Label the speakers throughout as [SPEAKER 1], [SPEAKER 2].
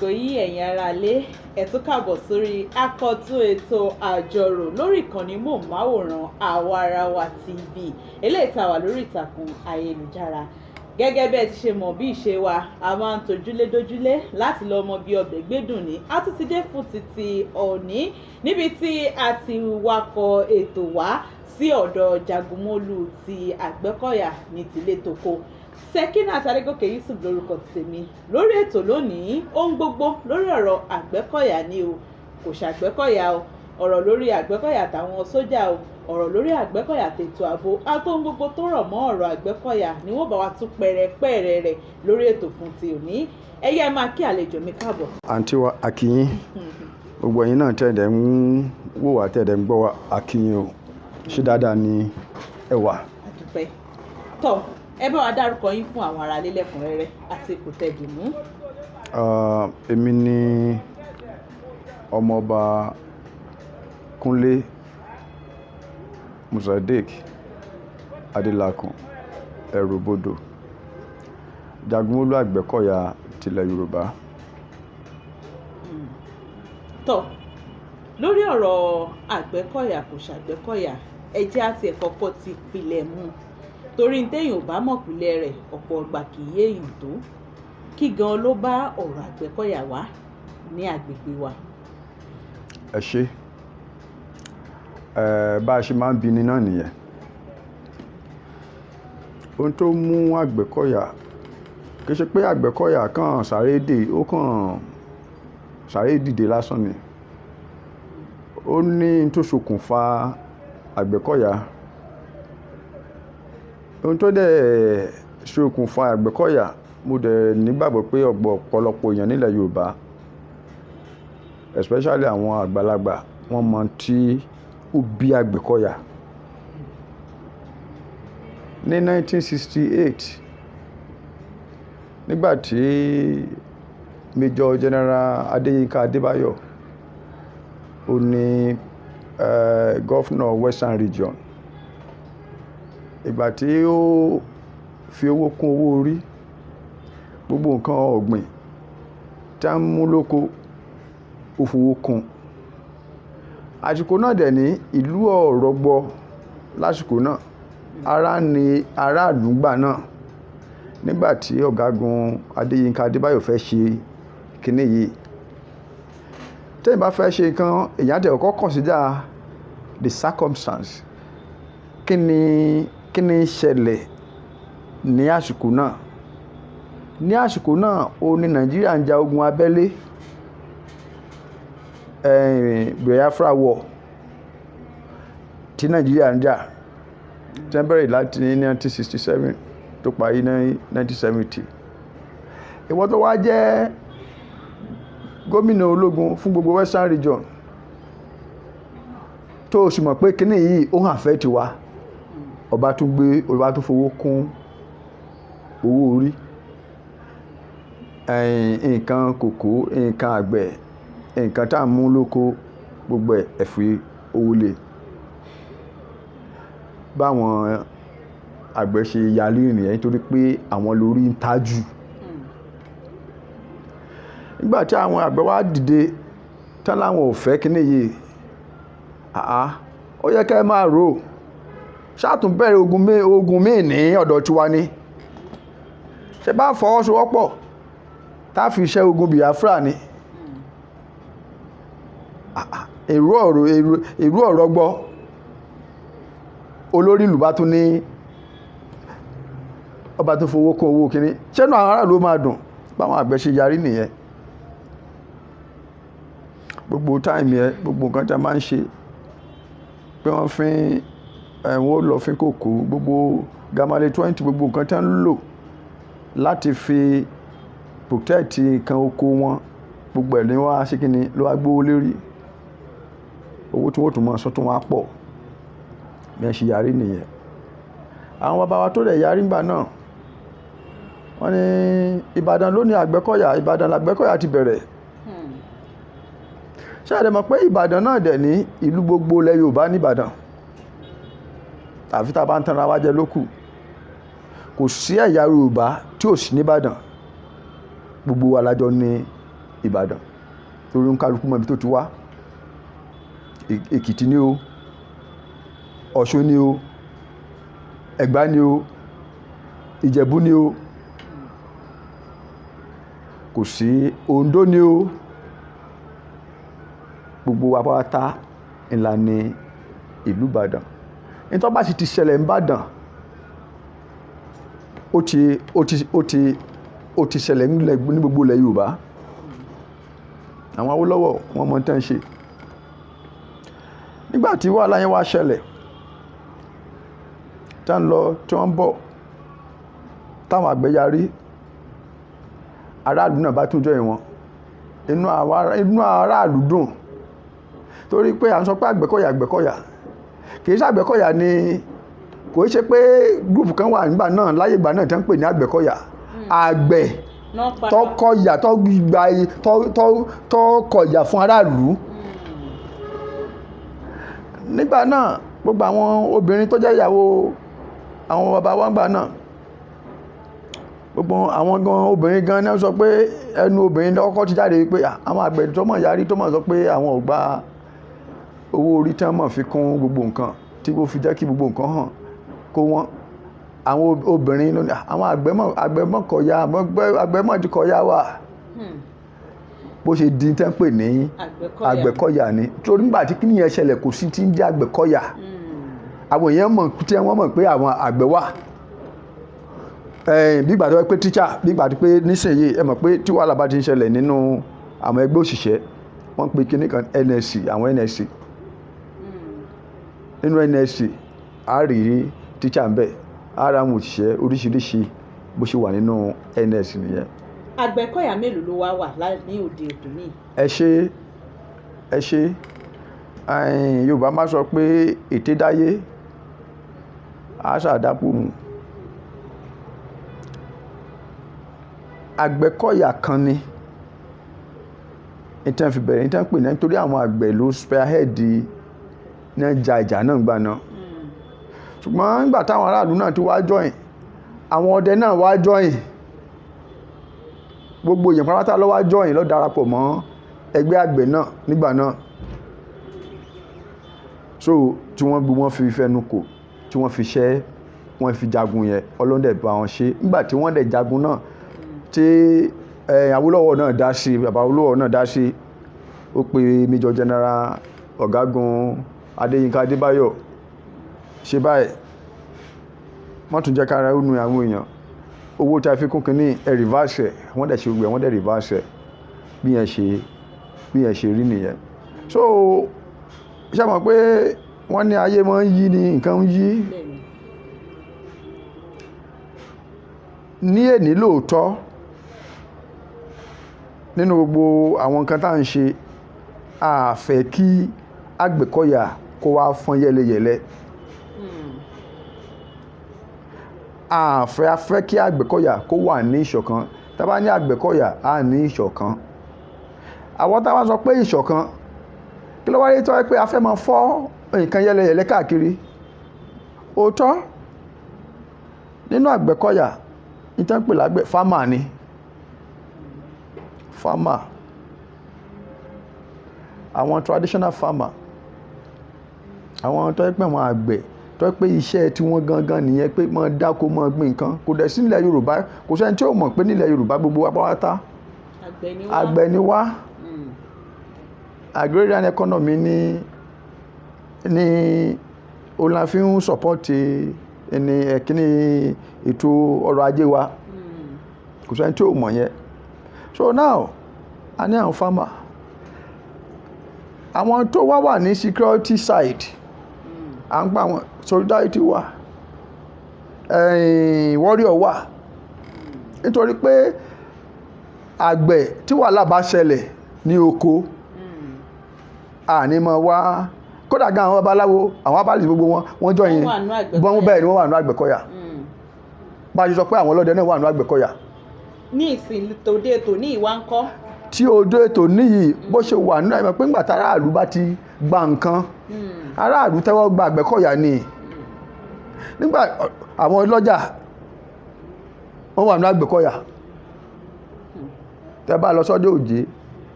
[SPEAKER 1] àsìkò yìí ẹ̀yin aráalé ẹ tún káàbọ̀ sórí àkọ́tún ètò àjọrò lórí ìkànnì móhùnmáwòrán Àwarawa TV eléyìí tá wà lórí ìtàkùn ayélujára. Gẹ́gẹ́ bẹ́ẹ̀ ti ṣe mọ̀ bí ìṣe wa a máa ń tojúlé dójúlé láti lọ mọ bí ọbẹ̀ gbédùn ní. A tún ti dé fún títí òní níbi tí a ti wakọ̀ ètò wá sí ọ̀dọ̀ Jagunmólú ti Àgbẹ́kọ̀yà ní tìlé toko. Sekinat Adégòkè Yusuf lórúkọ tèmi. Lórí ètò lónìí ohun gbogbo lórí ọ̀rọ̀ Àgbẹ́kọ̀yà ni o, kò ṣàgbẹ́kọ̀yà o, ọ̀rọ̀ lórí Àgbẹ́kọ̀yà àtàwọn sójà o, ọ̀rọ̀ lórí Àgbẹ́kọ̀yà àtètò ààbò àtòhun gbogbo tó rọ̀ mọ́ ọ̀rọ̀ Àgbẹ́kọ̀yà ni wọ́n bá wa tún pẹ̀rẹ̀pẹ̀rẹ̀ rẹ̀ lórí ètò fún ti òní. Ẹyẹ máa kí àlejò mi káàbọ̀.
[SPEAKER 2] Àǹtí wa akínyín gbogbo ẹ̀yin náà tẹ̀dẹ̀ ń wò wá tẹ̀dẹ̀ ń gbọ́ wá akínyín o, ṣé dáadáa ni ẹ wà?
[SPEAKER 1] Àdúpẹ́. Tọ́ ẹ bá wa dárúkọ yín fún àwọn aráalé lẹ́kùnrẹ́rẹ́ àti ipò tẹ̀dì mú.
[SPEAKER 2] Èmi ni ọmọọba Kúnlé Musadeq Adélakùn Ẹ̀rùbodò, Jagunmólú Àgbẹ́kọ̀yà tilẹ̀ Yorùbá.
[SPEAKER 1] Tọ́ lórí ọ̀rọ̀ Àgbẹ́kọ̀yà kò ṣàgbẹ́kọ̀yà ẹ jẹ́ àti ẹ̀kọ́kọ́ ti pilẹ̀ mú torí téèyàn ò bá mọ̀ pìlẹ̀ rẹ̀ ọ̀pọ̀ ọgbà kì í yéèyàn tó. Kí gan ló bá ọ̀rọ̀ Àgbẹ́kọ̀yà wá ní agbègbè wa?
[SPEAKER 2] Ẹ ṣé, bá a ṣe máa ń bi ni náà nìyẹn. Ohun tó mú Àgbẹ́kọ̀yà kì í ṣe pé Àgbẹ́kọ̀yà kàn sáré dìde lásán ni. Ó ní tó ṣokùnfà Àgbẹ́kọ̀yà. Ohun tó dẹ̀ ṣokùnfà Àgbẹ́kọ̀yà mo dẹ̀ nígbàgbọ́ pé ọ̀pọ̀lọpọ̀ èèyàn nílẹ̀ Yorùbá especially àwọn àgbàlagbà wọ́n mọ̀ tí ó bí Àgbẹ́kọ̀yà. Ní 1968 nígbàtí Major General Adéyínká Adébáyọ̀ ó ní Governor Western Region, ìgbà tí ó fi owó kún owó orí gbogbo nǹkan ọ̀gbìn tí a ń mú lóko ó fowó kún. Àsìkò náà dẹ̀ ní ìlú ọ̀rọ̀gbọ lásìkò náà ara ni aráàlú gbà náà nígbàtí ọ̀gágun Adéyínká Adébáyọ̀ fẹ́ ṣe kinní yìí. Tẹ́yìn bá fẹ́ ṣe nǹkan èyàn tẹ̀ kọ́kọ́ consider the circumstance. Kí ni ṣẹlẹ̀ ní àsìkò náà? Ní àsìkò náà ó ní Nàìjíríà ń ja ogun abẹ́lé, Biafra War tí Nàìjíríà ń jà tí wọ́n bẹ̀rẹ̀ láti 1967 tó parí ní 1970. Ìwọ tó wá jẹ́ gómìnà ológun fún gbogbo Western Region tó sì mọ̀ pé kíní yìí ó hàn fẹ́ tiwa, ọba tó fowó kún owó orí nǹkan kòkó, nǹkan àgbẹ̀, nǹkan tá à ń mú lóko gbogbo ẹ̀ fi owó lé. Báwọn àgbẹ̀ ṣe yálé nìyẹn nítorí pé àwọn lórí ń tájù. Nígbàtí àwọn àgbẹ̀ wá dìde tán láwọn ò fẹ́ kíní yìí, ó yẹ kẹ́ máa rò ṣáàtún bẹ̀rẹ̀ ogun míì ní ọ̀dọ̀ tiwa ni. Ṣé bá fọwọ́sowọ́pọ̀ tá fi ṣẹ́ ogun Biafra ni? èrú ọ̀rọ̀ gbọ́ olórí ìlú bá tún ní ọba tó fowó kún owó kíní. ṣẹ́nu àwọn aráàlú máa dùn? Báwọn àgbẹ̀ ṣe yarí nìyẹn. Gbogbo táìmì ẹ gbogbo nǹkan tí a máa ń ṣe pé wọ́n fín wọ́n lọ fín kòkó, gbogbo Gamale 20 gbogbo nǹkan tí wọ́n ń lò láti fi protect nǹkan oko wọn gbogbo ẹ̀ ní wọ́n á ṣe kíni ló wá gbówó lérí. Owó tí wọ́n tún mọ́ sọ tún wá pọ̀. Bí wọ́n ṣe yarí nìyẹn. Àwọn bàbá wa tó dẹ̀ yarí ńgbà náà wọ́n ní Ìbàdàn ló ní Àgbẹ́kọ̀yà, Ìbàdàn l'Àgbẹ́kọ̀yà ti bẹ̀rẹ̀. Ṣé ẹ dẹ̀ mọ̀ pé Ìbàdàn náà dẹ̀ ní ìlú gbogbo ilẹ̀ Yorùbá ní Ìbàdàn? Àfi tá a bá ń tanra wá jẹ lókù. Kò sí ẹ̀yà Yorùbá tí ò sí ní Ìbàdàn. Gbogbo wa la jọ ní Ìbàdàn torí ń kálukú mọ ibi tó ti wá. Èkìtì ni o, Ọ̀ṣun ni o, Ẹ̀gbá ni o, Ìjẹ̀bú ni o, kò sí Oǹdó ni o, gbogbo wa pátá ńlá ní ìlú Ìbàdàn. Nítorí bá sì ti ṣẹlẹ̀ ń Ìbàdàn ó ti ṣẹlẹ̀ ní gbogbo ilẹ̀ Yorùbá. Àwọn Awólọ́wọ̀ wọ́n mọ̀ tán ṣe. Nígbà tí wàhálà yẹn wá ṣẹlẹ̀ tá ń lọ tí wọ́n ń bọ̀ táwọn àgbẹ̀ yarí, aráàlú náà bá tún jọ ìwọ̀n, inú aráàlú dùn torí pé à ń sọ pé Àgbẹ̀kọ̀yà kì í ṣe Àgbẹ̀kọ̀yà ni, kò ṣe pé gúrùpù kan wà nígbà náà láyé ìgbà náà tí wọ́n ń pè ní Àgbẹ̀kọ̀yà. Àgbẹ̀ tó kọ̀yà fún aráàlú. Nígbà náà gbogbo àwọn obìnrin tó jẹ́ ìyàwó àwọn bàbá wa ńgbà náà, gbogbo àwọn obìnrin gan náà sọ pé ẹnu obìnrin lọ́kọ́ ti jáde pé àwọn àgbẹ̀ tó mọ̀ yarí tó mọ̀ sọ pé àwọn ò gba owó orí tí wọ́n mọ̀ fi kún gbogbo nǹkan tí ó fi jẹ́ kí gbogbo nǹkan hàn kó wọ́n. Àwọn obìnrin ló ní àwọn àgbẹ̀ mọ̀ ti kọ̀yà wà. Bó ṣe di tẹ́ ń pè ní Àgbẹ̀kọ̀yà ni torí nígbà tí kíní yẹn ṣẹlẹ̀ kò sí tí ń jẹ́ Àgbẹ̀kọ̀yà. Àwọn èèyàn mọ̀ tí wọ́n mọ̀ pé àwọn àgbẹ̀ wà. Bí ìgbà tó wẹ́ pé tíṣà, bí ìgbà tó pé nísìnyí ẹ mọ̀ pé tí wàhálà bá ti ń ṣẹlẹ̀ nínú àwọn ẹgbẹ́ òṣìṣẹ́, wọ́n pe kíní kan NSC, àwọn NSC. Nínú NSC a rí tíṣà ń bẹ, a ra àwọn òṣìṣẹ́ oríṣiríṣi bó ṣe wà nínú NSC nìyẹn.
[SPEAKER 1] Àgbẹ̀kọ̀yà mélòó ló wá wà ní òde òní?
[SPEAKER 2] Ẹ ṣe Yorùbá máa sọ pé ète dáyé àṣà àdápò mu. Àgbẹ̀kọ̀yà kan ni ìtàn fi bẹ̀rẹ̀, ìtàn pè ní nítorí àwọn àgbẹ̀ ló spearhead náà ja ìjà náà gbà náà. Ṣùgbọ́n nígbà táwọn aráàlú náà ti wá join, àwọn ọdẹ náà wá join, gbogbo èèyàn pátá ló wá join ló darapọ̀ mọ́ ẹgbẹ́ àgbẹ̀ náà nígbà náà. So tí wọ́n fi fẹnu kò, tí wọ́n fi ṣẹ́, wọ́n fi jagun yẹn, Ọlọ́run dẹ̀ bá wọn ṣe. Nígbà tí wọ́n dẹ̀ jagun náà tí Awólọ́wọ̀ náà dá sí, bàbá Awólọ́wọ̀ náà dá sí, ó pe Major General Ọ̀gágun Adéyínká Adébáyọ̀ ṣe báyìí, wọ́n tún jẹ́ kára ó nu àwọn èèyàn, owó tí a fi kún kínní ẹ reverse ẹ̀, wọ́n dẹ̀ ṣe gbogbo ẹ̀, wọ́n dẹ̀ reverse ẹ̀, bí yẹn ṣe rí nìyẹn. So ṣé mọ̀ pé wọ́n ní ayé máa ń yí ni nǹkan ń yí. Ní èní lóòótọ́ nínú gbogbo àwọn nǹkan tá à ń ṣe, a fẹ́ kí Àgbẹ̀kọ̀yà kó wá fọ́n yẹ́lẹyẹ̀lẹ. A fẹ́ kí Àgbẹ̀kọ̀yà kó wà ní ìṣọ̀kan. Tá bá ní Àgbẹ̀kọ̀yà á ní ìṣọ̀kan. Àwọn tá bá sọ pé ìṣọ̀kan, kí ló wá rí tó pé a fẹ́ máa fọ́ nǹkan yẹ́lẹyẹ̀lẹ káàkiri. Òótọ́ nínú Àgbẹ̀kọ̀yà ìtàn pè lágbẹ̀ farmer ni. Farmer, àwọn traditional farmer, àwọn tó yẹ pé àwọn àgbẹ̀ tó yẹ pé iṣẹ́ tí wọ́n gangan nìyẹn pé máa dáko máa gbìn nǹkan. Kò dẹ̀ sí nílẹ̀ Yorùbá, kò sẹ́ni tí ò mọ̀ pé nílẹ̀ Yorùbá gbogbo apáwátá àgbẹ̀ ni wá. Agrarian economy ní ó la fi ń support kíní ètò ọrọ̀ ajé wa. Kò sẹ́ni tí ò mọ̀ yẹn. So now a ní àwọn farmer, àwọn tó wà ní security side, à ń gbà wọn solidarity wà, warrior wà, nítorí pé àgbẹ̀ tí wàhálà bá ṣẹlẹ̀ ní oko àní mọ̀ wá, kódà gan àwọn babaláwo, àwọn abálì gbogbo wọ́n jọ yẹn, bẹ́ẹ̀ ni wọ́n wà ní Àgbẹ̀kọ̀yà. Bá a ṣe sọ pé àwọn ọlọ́dẹ náà wà ní Àgbẹ̀kọ̀yà.
[SPEAKER 1] Ní ìsìn tòde ètò ní ìwà ń kọ́.
[SPEAKER 2] Tí òde ètò níyì bó ṣe wà nínú ẹ̀mọ́ pé ńgbà tí aráàlú bá ti gba nǹkan, aráàlú tẹ́wọ́ gba Àgbẹ̀kọ̀yà ni. Nígbà àwọn ọlọ́jà wọ́n wà ní Àgbẹ̀kọ̀yà. Tẹ́ bá lọ sọ́dọ̀ Òjé,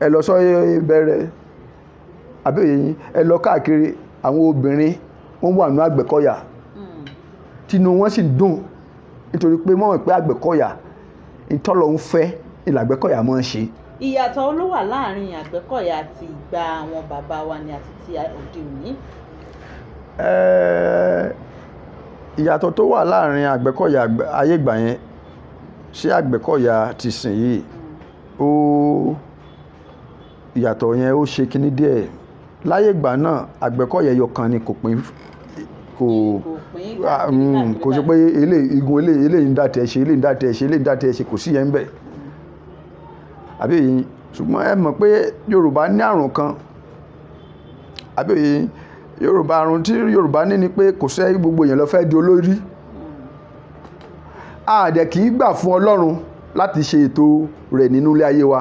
[SPEAKER 2] ẹ lọ sọ bẹ̀rẹ̀ àbí òye yín ẹ lọ káàkiri àwọn obìnrin wọ́n wà ní Àgbẹ̀kọ̀yà tinú wọn sì dùn nítorí pé wọ́n mọ̀ pé Àgbẹ̀kọ̀yà ìtọ́lọ̀ ń fẹ́ ìlàgbẹ́kọ̀yà máa ń ṣe.
[SPEAKER 1] ìyàtọ̀ ló wà láàrin Àgbẹ̀kọ̀yà àti ìgbà àwọn bàbá wa ni àti ti òde òní.
[SPEAKER 2] ìyàtọ̀ tó wà láàrin Àgbẹ̀kọ̀yà ayé ìgbà yẹn sí Àgbẹ̀kọ̀yà ti sìn yìí ìyàtọ̀ yẹn ó ṣe kíní díẹ̀. Láyé ìgbà náà Àgbẹ̀kọ̀yà ẹyọ kan ni kò ṣe pé igun eléyìí ń dá tẹ̀ ṣe eléyìí ń dá tẹ̀ ṣe eléyìí ń dá tẹ̀ ṣe kò sí yẹn ń bẹ̀ àbí èyí. ṣùgbọ́n ẹ mọ̀ pé Yorùbá ní àrùn kan àbí èyí àrùn tí Yorùbá ní ni pé kò sẹ́ gbogbo èèyàn ló fẹ́ di olórí. A dẹ̀ kì í gbà fún Ọlọ́run láti ṣe ètò rẹ̀ nínú ilé ayé wa.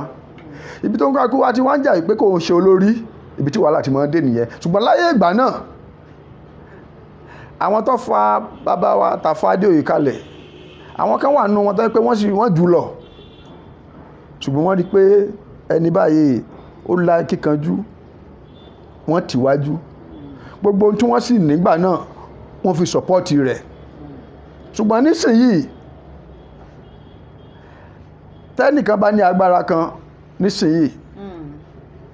[SPEAKER 2] Ibi tó ń ká kú wa ti wá ń jà pé kò ń ṣe olórí, ibi tí wàhálà ti máa ń dé nìyẹn. ṣùgbọ́n láyé ìgbà náà àwọn tó fa bàbá wa Tafa Adéoyè kalẹ̀, àwọn kan wà nínú wọn tó pé wọ́n jù lọ, ṣùgbọ́n wọ́n rí pé ẹni báyìí ó la kíkanjú, wọ́n tìwájú gbogbo ohun tí wọ́n sì nígbà náà wọ́n fi sọ́pọ́ọ̀tì rẹ̀. ṣùgbọ́n nísìnyìí tẹ́nìkan bá ní agbára kan nísìnyìí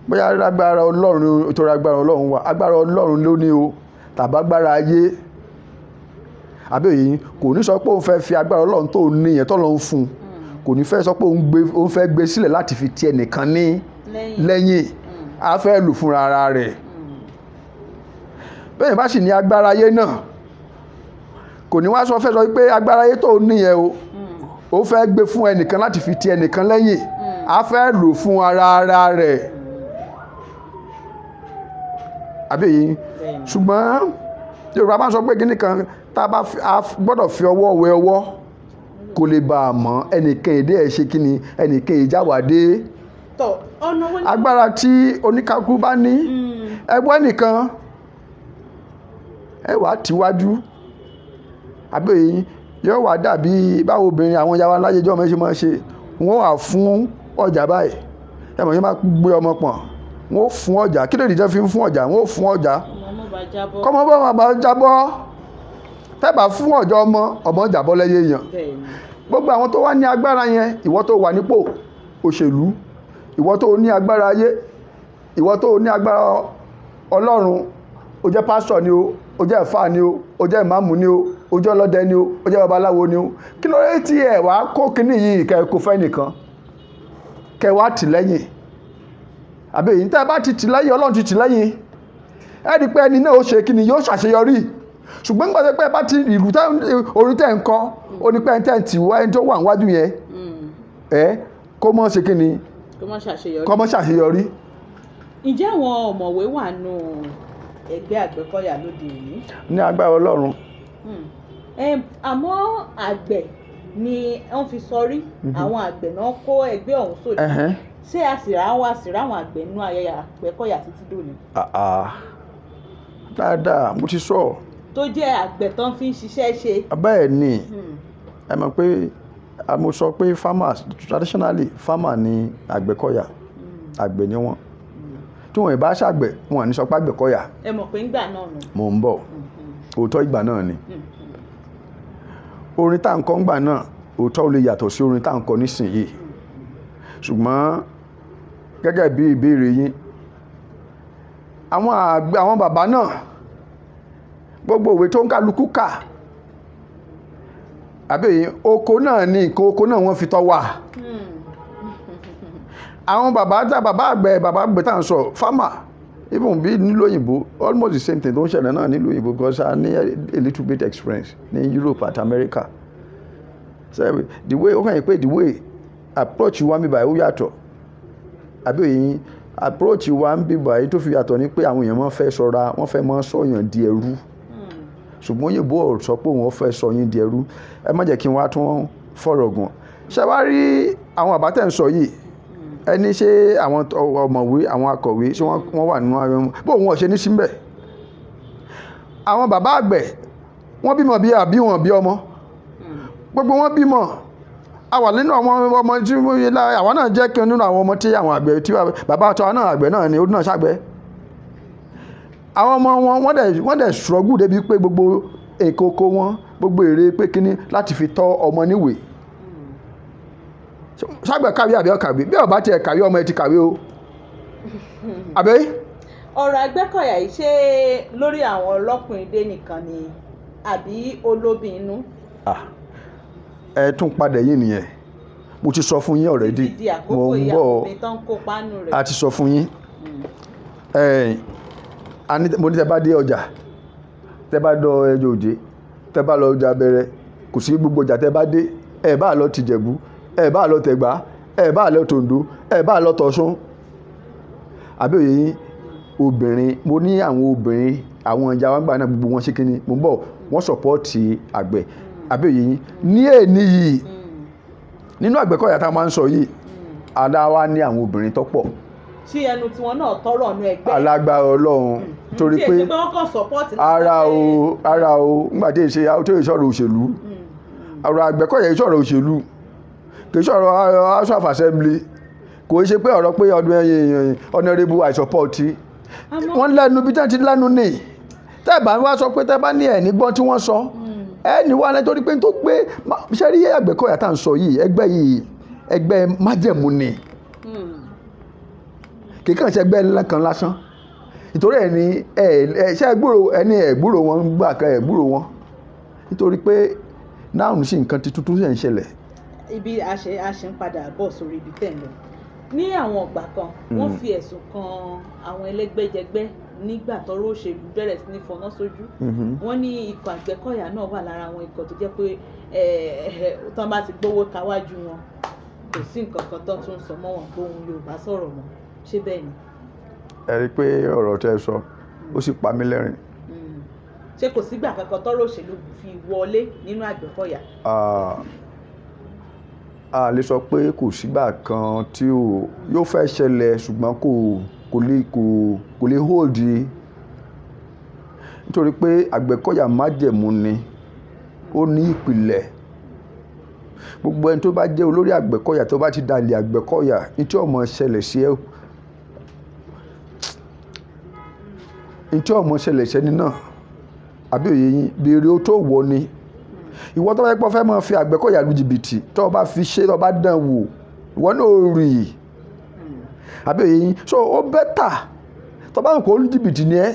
[SPEAKER 2] bóyá agbára Ọlọ́run tó agbára Ọlọ́run wà, agbára Ọlọ́run ló ní o tàbí agbára ayé àbí èyí kò ní sọ pé òun fẹ́ fi agbára Ọlọ́run tó ní yẹn tó lọ ń fún kò ní fẹ́ sọ pé òun fẹ́ gbé sílẹ̀ láti fi ti ẹnìkan ní lẹ́yìn a fẹ́ lù fúnra ara rẹ̀. bẹ́ẹ̀ bá sì ní agbára ayé náà kò ní wá sọ pé agbára ayé tó ní yẹn ó fẹ́ gbé fún ẹnìkan láti fi ti ẹnìkan lẹ́yìn a fẹ́ lù fún ara rẹ̀ àbí èyí. ṣùgbọ́n Yorùbá bá sọ pé kíní kan tá a bá gbọ́dọ̀ fi ọwọ́ wẹ ọwọ́ kò lè bá a mọ̀ ẹnìkan èdè ẹ̀ ṣe kíni ẹnìkan ìjáwádé. agbára tí oníkàkú bá ní ẹgbẹ́ ẹnìkan ẹ wàá tíwájú àbí èyí yóò wá dàbí báwo obìnrin àwọn yàrá láyé jọ́ mẹ́ṣe máa ṣe wọ́n wà fún ọjà báyìí ẹ mọ̀ yẹn máa gbé ọmọ pọ̀n wọ́n fún ọjà kí lè dìjẹ́ fi ń fún ọjà wọ́n fún ọjà kọ́mọ bá jábọ́ tẹ́bà fún ọjọ́ ọmọ jábọ́ lẹ́yẹ èèyàn. gbogbo àwọn tó wá ní agbára yẹn, ìwọ tó wà nípò òṣèlú, ìwọ tó ní agbára ayé, ìwọ tó ní agbára Ọlọ́run, ó jẹ́ pásítọ̀ ni o, ó jẹ́ ẹ̀fà ni o, ó jẹ́ ìmáàmù ni o, ó jẹ́ ọlọ́dẹ ni o, ó jẹ́ babaláwo ni o, kí ló dé tí ẹ wá kó kíní yìí kẹ́ kó fẹ́ nìkan kẹ́ wá tì lẹ́yìn àbí èyí tẹ́ bá ti tì lẹ́yìn Ọlọ́run ti tì lẹ́yìn ẹ rí pé ẹni náà ó ṣe kíni yóò ṣàṣeyọrí. ṣùgbọ́n nígbà tó pé bá ti ìlú orí tẹ̀ ń kọ́ ó ní pé ẹni tẹ̀ ń tì wá ẹni tó wà níwájú yẹn kó mọ́ ṣe kíni kó mọ́ ṣàṣeyọrí.
[SPEAKER 1] ǹjẹ́ àwọn ọ̀mọ̀wé wà nù ẹgbẹ́ Àgbẹ̀kọ̀yà lóde òní?
[SPEAKER 2] ní agbára Ọlọ́run.
[SPEAKER 1] àmọ́ àgbẹ̀ ni wọ́n fi sọrí àwọn àgbẹ̀ náà kó ẹgbẹ́ ọ̀hún sóde ṣé a sì ráwọn àgbẹ̀ nínú ayẹyẹ Àgbẹ̀kọ̀yà títí dòní?
[SPEAKER 2] dáadáa mo ti sọ.
[SPEAKER 1] tó jẹ́ àgbẹ̀ tán fi ń ṣiṣẹ́ ṣe.
[SPEAKER 2] bẹ́ẹ̀ ni ẹ mọ̀ pé mo sọ pé farmers traditionally farmer ni Àgbẹ̀kọ̀yà àgbẹ̀ ni wọ́n tí wọ́n bá ṣàgbẹ̀ wọn ní sọ pé Àgbẹ̀kọ̀yà.
[SPEAKER 1] ẹ mọ̀ pé ńgbà náà nù.
[SPEAKER 2] mò ń bọ̀ òótọ́ ìgbà náà ni orin tá à ń kọ ńgbà náà òótọ́ ò lè yàtọ̀ sí orin tá à ń kọ nísìnyí ṣùgbọ́n gẹ́gẹ́ bí ìbéèrè yín àwọn bàbá náà gbogbo òwe tó ń kálukú kà àbí oko náà ní nǹkan oko náà wọ́n fi tọ́ wà. àwọn bàbá àgbẹ̀ tá à ń sọ farmer even bí nílùú òyìnbó almost the same thing tó ń ṣẹlẹ̀ náà nílùú òyìnbó because I ní a little bit experience ní Europe àti America so the way ó kàn yín pé the way approach wa mi báyìí ó yàtọ̀ àbí òyìn approach wa ń bí báyìí tó fi yàtọ̀ ní pé àwọn èèyàn máa fẹ́ ṣọ́ra wọ́n fẹ́ máa sọ̀yàn di ẹrú ṣùgbọ́n òyìnbó sọ pé wọ́n fẹ́ sọ yín di ẹrú ẹ má jẹ́ kí wọ́n á tún fọ̀rọ̀ gùn ṣe wá rí àwọn àbátẹ̀ ń sọ yìí ẹni ṣé àwọn ọ̀mọ̀wé àwọn akọ̀wé ṣé wọ́n wà nínú àwọn bó wọn ṣe ní síbẹ̀ àwọn bàbá àgbẹ̀ wọ́n bímọ bí àbí wọn bí ọmọ gbogbo wọn bímọ a wà nínú àwọn ọmọ tí àwọn náà jẹ́ kí nínú àwọn ọmọ tí àwọn àgbẹ̀ tí bàbá àtọ́ náà àgbẹ̀ náà ni ó náà ṣàgbẹ̀. Àwọn ọmọ wọn wọ́n dẹ̀ struggle débi pé gbogbo èkó oko wọn gbogbo èrè pé kíní láti fi tọ́ ọmọ níwèé. Ṣàgbẹ̀ kàwé àbí ọ̀kàwé bí ọba tiẹ̀ kàwé ọmọ ẹ ti kàwé o. Àbẹ́.
[SPEAKER 1] Ọ̀rọ̀ Àgbẹ̀kọ̀yà yìí ṣé lórí àwọn ọlọ́kùnrin dé nìkan ni àbí olóbìn inú?
[SPEAKER 2] Ẹ tún padà yín nìyẹn. Mo ti sọ fún yín already. Mo ń bọ̀ a ti sọ fún yín. Mo ní tẹ́ bá dé ọjà tẹ́ bá dọ ẹjọ́ òjé tẹ́ bá lọ ọjà bẹ̀rẹ̀ kò sí gbogbo ọjà tẹ́ bá dé ẹ bá lọ tìjẹ̀bú ẹ bá lọ tẹ̀gbá ẹ bá lọ tòǹdó ẹ bá lọ tọ̀ṣún. Àbí òye yín obìnrin mo ní àwọn obìnrin àwọn ìyá wa ń gbà náà gbogbo wọn ṣe kíni mo ń bọ̀ wọ́n sọ̀pọ́ọ̀tì àgbẹ̀. Àbí òye yín ní èní yìí nínú Àgbẹ̀kọ̀yà tá a máa ń sọ yìí àdá wa ní àwọn obìnrin tó pọ̀.
[SPEAKER 1] Tí ẹnu tiwọn náà tọrọ ọ̀nà ẹgbẹ́.
[SPEAKER 2] Alágbára Ọlọ́run torí pé ara o nígbà tí èsè ìṣọ̀rọ̀ òṣèlú ọ̀rọ̀ Àgbẹ̀kọ̀yà ìṣọ̀rọ̀ òṣèlú kì í ṣọ̀rọ̀ House of Assembly kò í ṣe pé ọ̀rọ̀ pé honourable I support wọ́n lẹ́nu bí tẹ́ ti lẹ́nu ní tẹ́ bá wá sọ pé tẹ́ bá ní ẹ̀ nígbọ́n tí wọ́n sọ ẹni wá lẹ́ torí pé tó gbé ṣe rí Àgbẹ̀kọ̀yà tá à ń sọ yìí ẹgbẹ́ májẹ̀mú ni kì í kàn ṣe ẹgbẹ́ lẹ́kan lásán nítorí ẹni ṣe ẹ̀gbúrò wọn gbà kan ẹ̀gbúrò wọn nítorí pé náà ń ṣe nǹkan tuntun ṣe ń ṣẹlẹ̀.
[SPEAKER 1] Ibi a ṣe ń padà bọ̀ sórí ibi tẹ̀ ń lọ ní àwọn ọgbà kan wọ́n fi ẹ̀sùn kan àwọn ẹlẹ́gbẹ́jẹgbẹ́ nígbà tọ́rọ̀ òṣèlú bẹ̀rẹ̀ sí ní fọná sójú wọ́n ní ikọ̀ Àgbẹ̀kọ̀yà náà wà lára àwọn ikọ̀ tó jẹ́ pé tán bá ti gbówó káwájú wọn kò sí nǹkan kan tó tún sọ mọ́ wọn gbóhùn Yorùbá sọ̀rọ̀ mọ́ ṣé bẹ́ẹ̀ ni.
[SPEAKER 2] Ẹ rí i pé ọ̀rọ̀ tẹ́ sọ ó sì pa mí lẹ́rìn.
[SPEAKER 1] Ṣé kò sígbà kankan tọ́rọ̀ òṣèlú fi wọlé nínú Àgbẹ̀kọ̀yà?
[SPEAKER 2] A lè sọ pé kò sígbà kan tí yóò fẹ́ ṣẹlẹ̀ ṣùgbọ́n kò lè hold nítorí pé Àgbẹ̀kọ̀yà májẹ̀mú ni ó ní ìpìlẹ̀ gbogbo ẹni tó bá jẹ́ olórí Àgbẹ̀kọ̀yà tó bá ti dalẹ̀ Àgbẹ̀kọ̀yà ní tí ọmọ ṣẹlẹ̀ sí ẹ ní tí ọmọ ṣẹlẹ̀ sẹ́ni náà àbí òye yín béèrè ó tó wọ ni ìwọ tó bá yẹ pé fẹ́ máa fi Àgbẹ̀kọ̀yà lu jìbìtì tó bá fi ṣe tó bá dán wò ìwọ náà ò rí àbí òye yín so ó bẹ́tà tó bá ń kó lu jìbìtì ni ẹ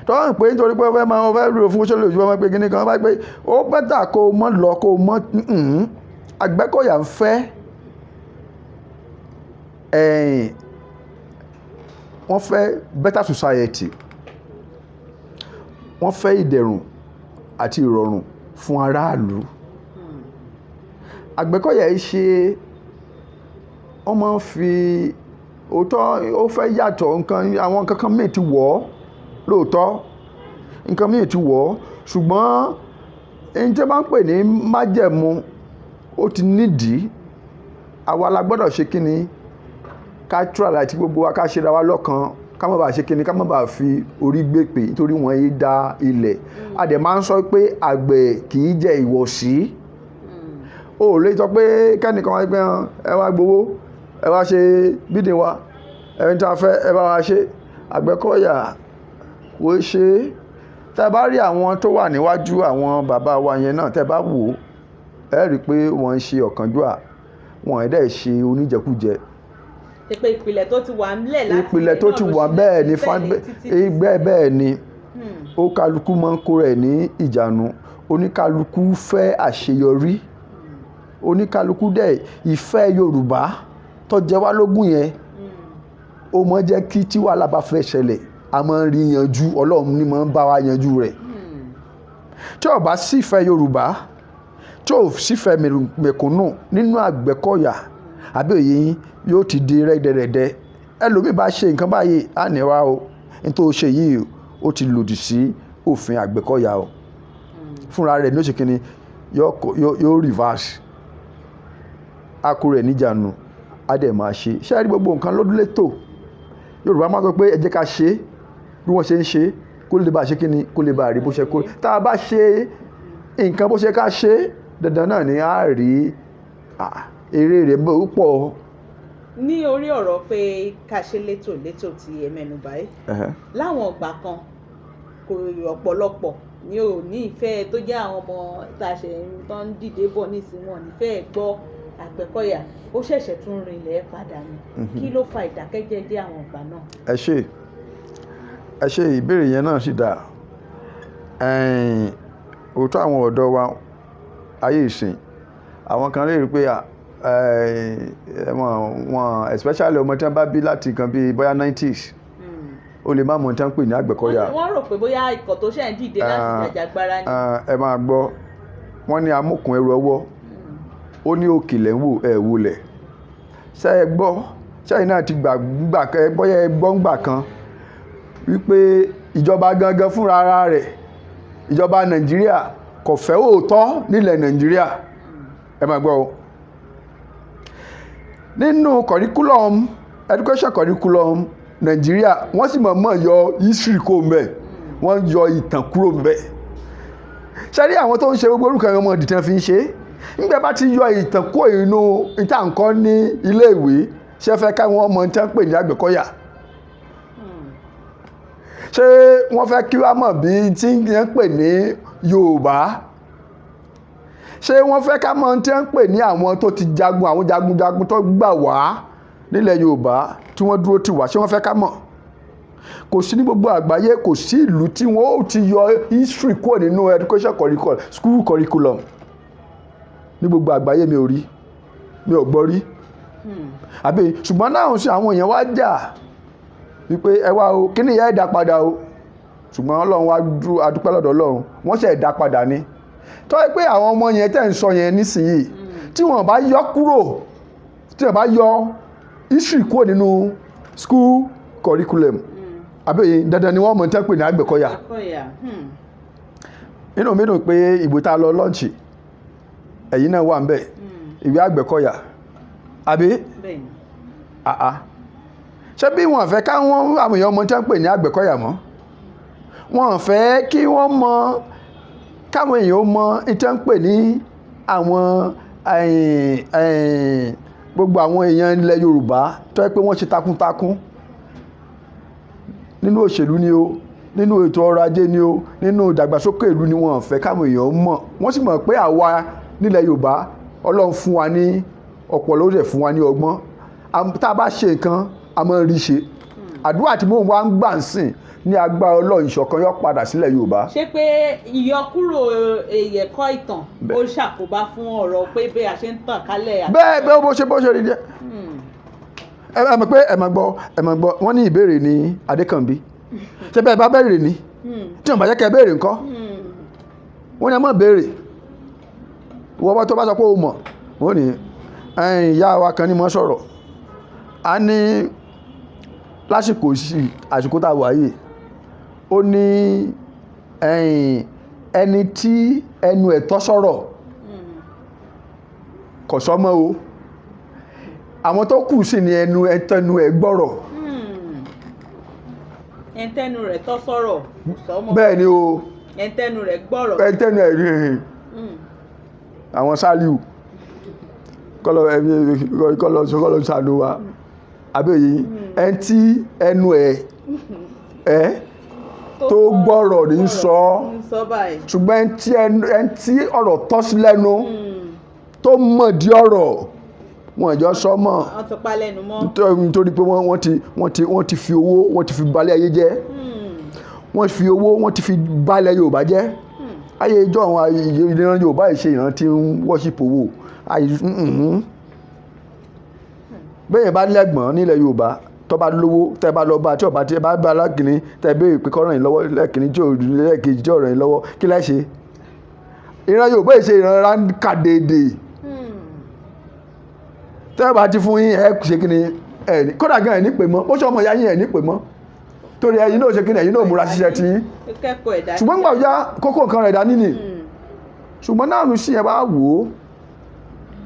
[SPEAKER 2] tó bá ń pè nítorí pé fẹ́ máa fẹ́ rí fún ṣọlẹ̀ òṣùwọ̀n máa pé kíní kan bá pé ó bẹ́tà kó o mọ́ lọ kó o mọ́ Àgbẹ̀kọ̀yà ń fẹ́ wọ́n fẹ́ better society wọ́n fẹ́ ìdẹ̀rùn àti ìrọ̀rùn fún aráàlú. Àgbẹ̀kọ̀yà yìí ṣe wọ́n máa ń fi òótọ́ ó fẹ́ yàtọ̀ àwọn nǹkan kan míì ti wọ̀ ọ́ lóòótọ́ nǹkan míì ti wọ̀ ọ́ ṣùgbọ́n ẹni tí wọ́n máa ń pè ní májẹ̀mú ó ti nídìí àwa la gbọ́dọ̀ ṣe kí ni ká tíra àti gbogbo wa ká ṣe ra wa lọ́kàn ká má bàa ṣe kíni ká má bàa fi orí gbé pè nítorí wọ́n yé da ilẹ̀ a dẹ̀ máa ń sọ pé àgbẹ̀ kì í jẹ ìwọ̀sí o lè sọ pé kẹ́nìkan wáyé pé ẹ wá gbowó ẹ wá ṣe bídìn wa ẹni tí a fẹ́ ẹ bá wa ṣe Àgbẹ̀kọ̀yà kò ṣe tẹ́ bá rí àwọn tó wà níwájú àwọn bàbá wa yẹn náà tẹ́ bá wò ẹ rí i pé wọ́n ń ṣe ọ̀kánjúà wọ́n ẹ̀ dẹ̀ ṣe oníjẹkújẹ
[SPEAKER 1] pé ìpìlẹ̀ tó ti wà ńlẹ̀ láti
[SPEAKER 2] ìpìlẹ̀ tó ti wà bẹ́ẹ̀ ni bẹ́ẹ̀ ni ó kálukú máa ń kó rẹ̀ ní ìjánu oníkálukú fẹ́ àṣeyọrí oníkálukú dẹ̀ ìfẹ́ Yorùbá tó jẹ wá lógún yẹn ó mọ jẹ́ kí tí wàhálà bá fẹ́ ṣẹlẹ̀ a máa ń rí yanjú Ọlọ́run ní máa ń bá wa yanjú rẹ̀ tí ó bá sì fẹ́ Yorùbá tí ó sì fẹ́ mẹ̀kúnnù nínú Àgbẹ̀kọ̀yà àbí òye yín yóò ti di rẹ́dẹ̀rẹ́dẹ́ ẹlòmíì bá ṣe nǹkan báyìí á ní wá o nítorí ó ṣe yìí ó ti lòdì sí òfin Àgbẹ̀kọ̀yà o fúnra rẹ̀ ní ó ṣe kíni yóò reverse akú rẹ̀ níjànú á dẹ̀ máa ṣe ṣé ẹ rí gbogbo nǹkan lọ́dún létò Yorùbá máa sọ pé ẹ jẹ́ ká ṣe bí wọ́n ṣe ń ṣe kó lè bá ṣe kíni kó lè bá rí bó ṣe kó tá a bá ṣe nǹkan bó ṣe ká ṣe dandan náà ni á rí èrè rẹ̀ pọ̀.
[SPEAKER 1] ní orí ọ̀rọ̀ pé ká ṣe létòlétò tí ẹ mẹ́nu báyìí láwọn ọgbà kan kò ọ̀pọ̀lọpọ̀ ni ò ní ìfẹ́ tó jẹ́ àwọn ọmọ tá a ṣe tó ń dìde bọ̀ nísìnyí wọn nífẹ̀ẹ́ gbọ́ Àgbẹ̀kọ̀yà ó ṣẹ̀ṣẹ̀ tún rinlẹ̀ padà ni kí ló fa ìdákẹ́jẹ́jẹ́ àwọn ọgbà náà.
[SPEAKER 2] ẹ ṣe ìbéèrè yẹn náà sì dáa. òótọ́ àwọn ọ̀dọ́ wa ayé ìsìn àwọn kan lè rí pé wọn especially ọmọ tí wọ́n bá bí láti kan bíi bóyá 90s ó lè má mọ̀ tí wọ́n pè ní Àgbẹ̀kọ̀yà.
[SPEAKER 1] wọ́n rò pé bóyá ikọ̀ tó ṣẹ̀ ń dìde láti jàjàgbara ni.
[SPEAKER 2] ẹ máa gbọ́ wọ́n ní amúkùn ẹrù ọwọ́ ó ní òkìlẹ̀ ń wò ẹ̀ wulẹ̀ ṣe é gbọ́ ṣẹ́yìn náà ti gbà bóyá ẹ gbọ́ ń gbà kan wípé ìjọba gangan fúnra ara rẹ̀ ìjọba Nàìjíríà kò fẹ́ òótọ́ nílẹ̀ Nàìjíríà ẹ máa gbọ́ o nínú curriculum education curriculum Nàìjíríà wọ́n sì mọ̀ yọ history kó mbẹ̀ wọ́n yọ ìtàn kúrò mbẹ̀ ṣẹ́rí àwọn tó ń ṣe gbogbo orúkọ ọmọ ìdìtàn fi ń ṣe nígbà bá ti yọ ìtàn kó inú ìtànkọ́ ní iléèwé ṣe fẹ́ káwọn ọmọ tí wọ́n pè ní Àgbẹ̀kọ̀yà ṣé wọ́n fẹ́ kí wọ́n mọ̀ bí tí wọ́n pè ní Yorùbá ṣé wọ́n fẹ́ ká mọ̀ tí wọ́n pè ní àwọn tó ti jagun àwọn jagunjagun tó gbà wá nílẹ̀ Yorùbá tí wọ́n dúró tì wá ṣé wọ́n fẹ́ ká mọ̀ kò sí ní gbogbo àgbáyé kò sí ìlú tí wọ́n ó ti yọ history kúrò nínú education curriculum school curriculum ní gbogbo àgbáyé mi ò gbọ́ rí àbí ṣùgbọ́n náà sí àwọn èèyàn wá jà wípé ẹ wá o kí ni ìyá ẹ̀dá padà o ṣùgbọ́n Ọlọ́run wá adúpẹ́ lọ́dọ̀ Ọlọ́run wọ́n ṣe ẹ̀dá padà ni tó yẹ pé àwọn ọmọ yẹn tẹ́ ń sọ yẹn nísìnyí tí wọ́n bá yọ kúrò tí wọ́n bá yọ history kúrò nínú school curriculum àbí dandan ni wọ́n mọ̀ tẹ́ pè ní Àgbẹ̀kọ̀yà nínú mi dùn pé ìbò tá a lọ lọ́ọ̀nchì ẹ̀yin náà wà ń bẹ̀ ìwé Àgbẹ̀kọ̀yà àbí ṣé bí wọ́n fẹ́ káwọn àwọn èèyàn mọ̀ tẹ́ pè ní Àgbẹ̀kọ̀yà mọ́ wọ́n fẹ́ kí wọ́n mọ̀ káwọn èèyàn mọ̀ tẹ́ ń pè ní àwọn gbogbo àwọn èèyàn ilẹ̀ Yorùbá tó yẹ pé wọ́n ṣe takuntakun nínú òṣèlú ni o nínú ètò ọrọ̀ ajé ni o nínú ìdàgbàsókè ìlú ni wọ́n fẹ́ káwọn èèyàn mọ̀ wọ́n sì mọ̀ pé àwa nílẹ̀ Yorùbá Ọlọ́run fún wa ní ọpọlọ ó dẹ̀ fún wa ní ọgbọ́n tá a bá ṣe nǹkan a máa rí ṣe àdúrà tí mò ń wá ń gbà ń sìn ní agbára Ọlọ́run ìṣọ̀kan yóò padà sílẹ̀ Yorùbá.
[SPEAKER 1] ṣé pé ìyọkúrò ẹ̀kọ́ ìtàn ó ṣàkóbá fún ọ̀rọ̀ pé bí a ṣe ń tàn kálẹ̀.
[SPEAKER 2] bẹ́ẹ̀ bó ṣe rí jẹ́ ẹ mọ̀ pé ẹ mọ̀ gbọ́ wọ́n ní ìbéèrè ní Adékànbí ṣé bẹ́ẹ̀ bá béèrè ní tí wọ́n bá jẹ́ kẹ́ béèrè ńkọ́ wọ́n ní ẹ mọ̀ béèrè wọ́n bá tó bá sọ pé ó mọ̀ wọ́n ní ìyá wa kan ní mọ́ sọ̀rọ̀ a ní lásìkò àsìkò tá a wà yìí ó ní ẹni tí ẹnu ẹ̀ tọ́ sọ̀rọ̀ kò sọ́mọ́ o àwọn tó kù sí ni ẹnu ẹ̀ gbọ́rọ̀
[SPEAKER 1] ẹntẹnu rẹ̀ tọ́ sọ̀rọ̀ sọ́mọ́
[SPEAKER 2] bẹ́ẹ̀ ni o
[SPEAKER 1] ẹntẹnu rẹ̀ gbọ́rọ̀
[SPEAKER 2] ẹntẹnu ẹ̀ rí àwọn Sàlíù kọ́lọ̀ ṣàánú wa àbẹ́yẹ ẹni tí ẹnu ẹ̀ tó gbọ́rọ̀ ní sọ ṣùgbọ́n ẹni tí ọ̀rọ̀ tọ́ sí lẹ́nu tó mọ̀ di ọ̀rọ̀ wọn ìjọ sọ mọ́ nítorí pé wọ́n ti fi owó wọ́n ti fi balẹ̀ ayé jẹ́ wọ́n fi owó wọ́n ti fi balẹ̀ Yorùbá jẹ́ ayé ìjọ àwọn ìran Yorùbá ìṣe ìran tí ń worship owó bẹ́ẹ̀ bá lẹ́gbọ̀n nílẹ̀ Yorùbá tó bá lówó tẹ́ bá lọ bá tí ọba tí ẹ bá bá alákìnrin tẹ́ béèrè pé kọ́ràn yín lọ́wọ́ lẹ́kìnrin tí ò lẹ́ẹ̀kejì tí ọ̀ràn yín lọ́wọ́ kí láì ṣe ìran Yorùbá ìṣe ìran ránkà déédéé tẹ́ bá ti fún yín ẹ ṣe kí ni ẹ kódà gan ẹ ní pè mọ́ ó ṣe ọmọ ìyá yín ẹ ní pè mọ́ torí ẹ̀yin náà ṣe kí ni ẹ̀yin náà múra ṣiṣẹ́ tí ṣùgbọ́n gbà yá kókó nǹkan rẹ̀ dání nì ṣùgbọ́n náà lù sí ẹ bá wò ó